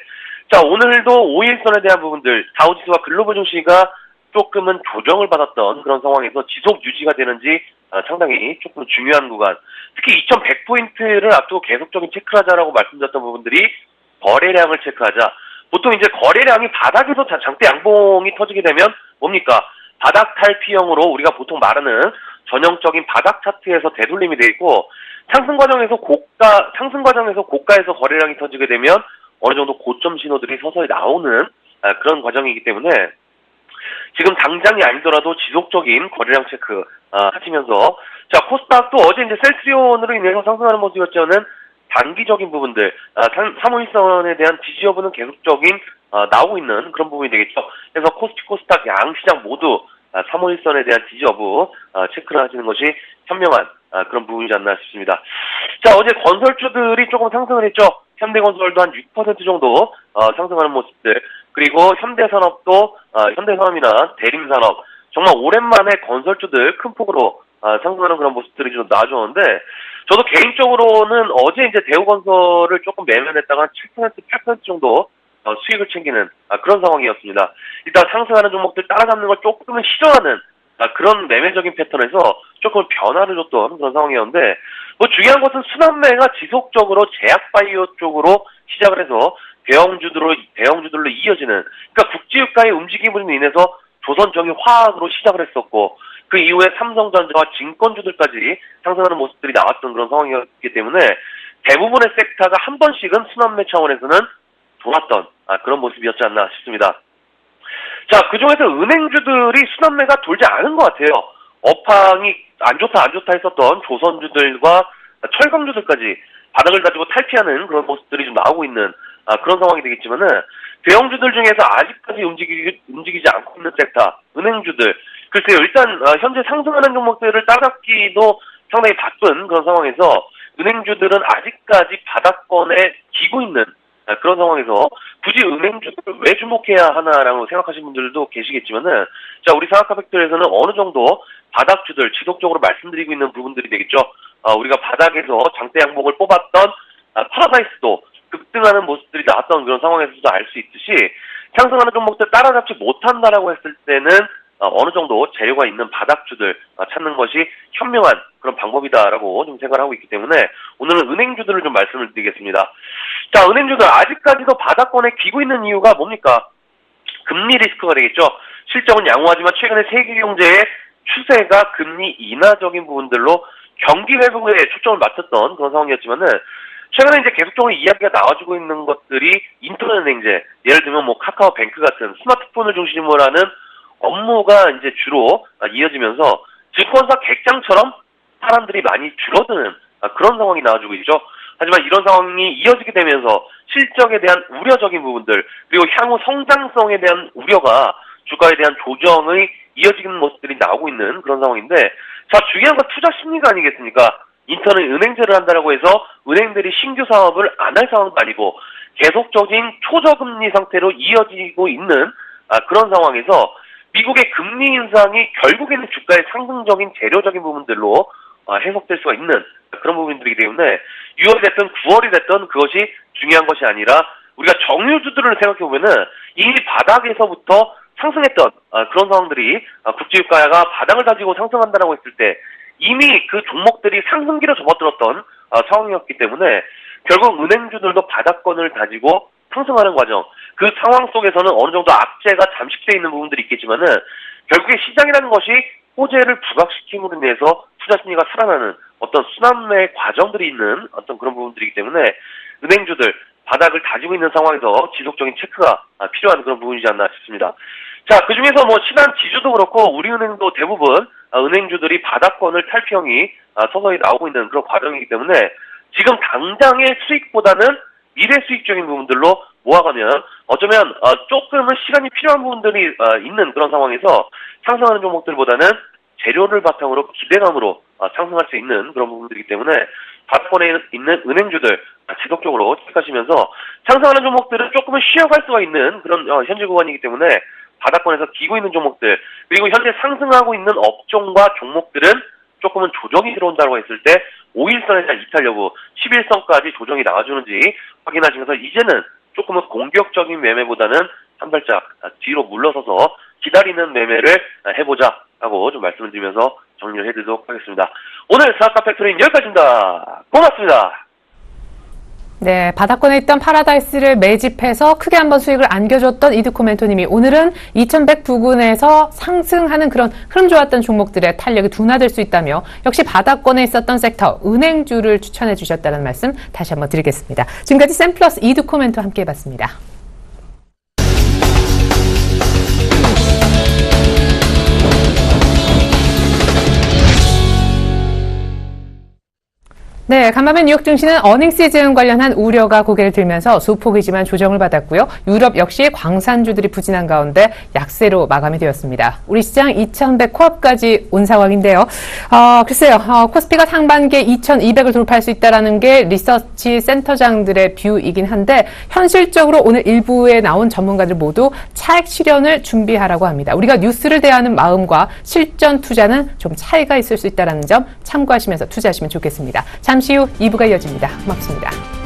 자, 오늘도 5일선에 대한 부분들, 다우지수와 글로벌 증시가 조금은 조정을 받았던 그런 상황에서 지속 유지가 되는지 상당히 조금 중요한 구간, 특히 2100포인트를 앞두고 계속적인 체크를 하자라고 말씀드렸던 부분들이 거래량을 체크하자. 보통 이제 거래량이 바닥에서 장대 양봉이 터지게 되면 뭡니까? 바닥 탈피형으로 우리가 보통 말하는 전형적인 바닥 차트에서 되돌림이 돼 있고, 상승 과정에서 고가에서 거래량이 터지게 되면 어느 정도 고점 신호들이 서서히 나오는 그런 과정이기 때문에 지금 당장이 아니더라도 지속적인 거래량 체크 하시면서, 자, 코스닥도 어제 이제 셀트리온으로 인해서 상승하는 모습이었지만은 단기적인 부분들 3호일선에 대한 지지 여부는 계속적인 나오고 있는 그런 부분이 되겠죠. 그래서 코스피 코스닥 양시장 모두 3호일선에 대한 지지 여부 체크를 하시는 것이 현명한 그런 부분이지 않나 싶습니다. 자, 어제 건설주들이 조금 상승을 했죠. 현대건설도 한 6% 정도 상승하는 모습들, 그리고 현대산업도 현대산업이나 대림산업, 정말 오랜만에 건설주들 큰 폭으로 상승하는 그런 모습들이 좀 나아졌는데, 저도 개인적으로는 어제 이제 대우건설을 조금 매매했다가 한 7%, 8% 정도 수익을 챙기는 그런 상황이었습니다. 일단 상승하는 종목들 따라잡는 걸 조금은 싫어하는 그런 매매적인 패턴에서 조금 변화를 줬던 그런 상황이었는데, 뭐 중요한 것은 순환매가 지속적으로 제약바이오 쪽으로 시작을 해서 대형주들로 이어지는, 그러니까 국제유가의 움직임으로 인해서 조선정유 화학으로 시작을 했었고, 그 이후에 삼성전자와 증권주들까지 상승하는 모습들이 나왔던 그런 상황이었기 때문에 대부분의 섹터가 한 번씩은 순환매 차원에서는 돌았던 그런 모습이었지 않나 싶습니다. 자, 그중에서 은행주들이 순환매가 돌지 않은 것 같아요. 업황이 안 좋다 했었던 조선주들과 철강주들까지 바닥을 가지고 탈피하는 그런 모습들이 좀 나오고 있는 그런 상황이 되겠지만은, 대형주들 중에서 아직까지 움직이지 않고 있는 섹터, 은행주들, 글쎄요, 일단 현재 상승하는 종목들을 따라잡기도 상당히 바쁜 그런 상황에서 은행주들은 아직까지 바닥권에 기고 있는 그런 상황에서 굳이 은행주를 왜 주목해야 하나라고 생각하시는 분들도 계시겠지만은, 자, 우리 상한가 팩토리에서는 어느 정도 바닥주들 지속적으로 말씀드리고 있는 부분들이 되겠죠. 우리가 바닥에서 장대 양봉을 뽑았던 파라다이스도 급등하는 모습들이 나왔던 그런 상황에서도 알 수 있듯이, 상승하는 종목들 따라잡지 못한다라고 했을 때는 어느 정도 재료가 있는 바닥주들 찾는 것이 현명한 그런 방법이다라고 좀 생각을 하고 있기 때문에 오늘은 은행주들을 좀 말씀을 드리겠습니다. 자, 은행주들 아직까지도 바닥권에 귀고 있는 이유가 뭡니까? 금리 리스크가 되겠죠. 실적은 양호하지만 최근에 세계 경제의 추세가 금리 인하적인 부분들로 경기 회복에 초점을 맞췄던 그런 상황이었지만은, 최근에 이제 계속적으로 이야기가 나와주고 있는 것들이 인터넷 은행제, 예를 들면 뭐 카카오뱅크 같은 스마트폰을 중심으로 하는 업무가 이제 주로 이어지면서 증권사 객장처럼 사람들이 많이 줄어드는 그런 상황이 나와주고 있죠. 하지만 이런 상황이 이어지게 되면서 실적에 대한 우려적인 부분들, 그리고 향후 성장성에 대한 우려가 주가에 대한 조정의 이어지는 모습들이 나오고 있는 그런 상황인데, 자, 중요한 건 투자 심리가 아니겠습니까? 인터넷 은행제를 한다라고 해서 은행들이 신규 사업을 안 할 상황도 아니고 계속적인 초저금리 상태로 이어지고 있는 그런 상황에서 미국의 금리 인상이 결국에는 주가의 상승적인 재료적인 부분들로 해석될 수가 있는 그런 부분들이기 때문에 6월이 됐든 9월이 됐든 그것이 중요한 것이 아니라 우리가 정유주들을 생각해보면은 이미 바닥에서부터 상승했던 그런 상황들이 국제유가가 바닥을 다지고 상승한다라고 했을 때 이미 그 종목들이 상승기로 접어들었던 상황이었기 때문에 결국 은행주들도 바닥권을 다지고 상승하는 과정, 그 상황 속에서는 어느 정도 악재가 잠식되어 있는 부분들이 있겠지만은 결국에 시장이라는 것이 호재를 부각시킴으로 인해서 투자 심리가 살아나는 어떤 순환매 과정들이 있는 어떤 그런 부분들이기 때문에 은행주들 바닥을 다지고 있는 상황에서 지속적인 체크가 필요한 그런 부분이지 않나 싶습니다. 자, 그 중에서 뭐 신한 지주도 그렇고 우리은행도 대부분 은행주들이 바닥권을 탈피형이 서서히 나오고 있는 그런 과정이기 때문에 지금 당장의 수익보다는 미래 수익적인 부분들로 모아가면 어쩌면 조금은 시간이 필요한 부분들이 있는 그런 상황에서 상승하는 종목들보다는 재료를 바탕으로 기대감으로 상승할 수 있는 그런 부분들이기 때문에 바닥권에 있는 은행주들 지속적으로 체크하시면서 상승하는 종목들은 조금은 쉬어갈 수가 있는 그런 현재 구간이기 때문에 바닥권에서 기고 있는 종목들 그리고 현재 상승하고 있는 업종과 종목들은 조금은 조정이 들어온다고 했을 때 5일선에 대한 이탈 여부 11선까지 조정이 나와주는지 확인하시면서 이제는 조금은 공격적인 매매보다는 한 발짝 뒤로 물러서서 기다리는 매매를 해보자라고 좀 말씀을 드리면서 정리를 해드리도록 하겠습니다. 오늘 사학과 팩토리는 여기까지입니다. 고맙습니다. 네, 바닥권에 있던 파라다이스를 매집해서 크게 한번 수익을 안겨줬던 이드코 멘토님이 오늘은 2100 부근에서 상승하는 그런 흐름 좋았던 종목들의 탄력이 둔화될 수 있다며 역시 바닥권에 있었던 섹터 은행주를 추천해 주셨다는 말씀 다시 한번 드리겠습니다. 지금까지 샘플러스 이드코 멘토 함께 해봤습니다. 네, 간밤에 뉴욕 증시는 어닝 시즌 관련한 우려가 고개를 들면서 소폭이지만 조정을 받았고요. 유럽 역시 광산주들이 부진한 가운데 약세로 마감이 되었습니다. 우리 시장 2100 코앞까지 온 상황인데요. 글쎄요, 코스피가 상반기에 2200을 돌파할 수 있다는 게 리서치 센터장들의 뷰이긴 한데 현실적으로 오늘 일부에 나온 전문가들 모두 차익 실현을 준비하라고 합니다. 우리가 뉴스를 대하는 마음과 실전 투자는 좀 차이가 있을 수 있다는 점 참고하시면서 투자하시면 좋겠습니다. 잠시 후 2부가 이어집니다. 고맙습니다.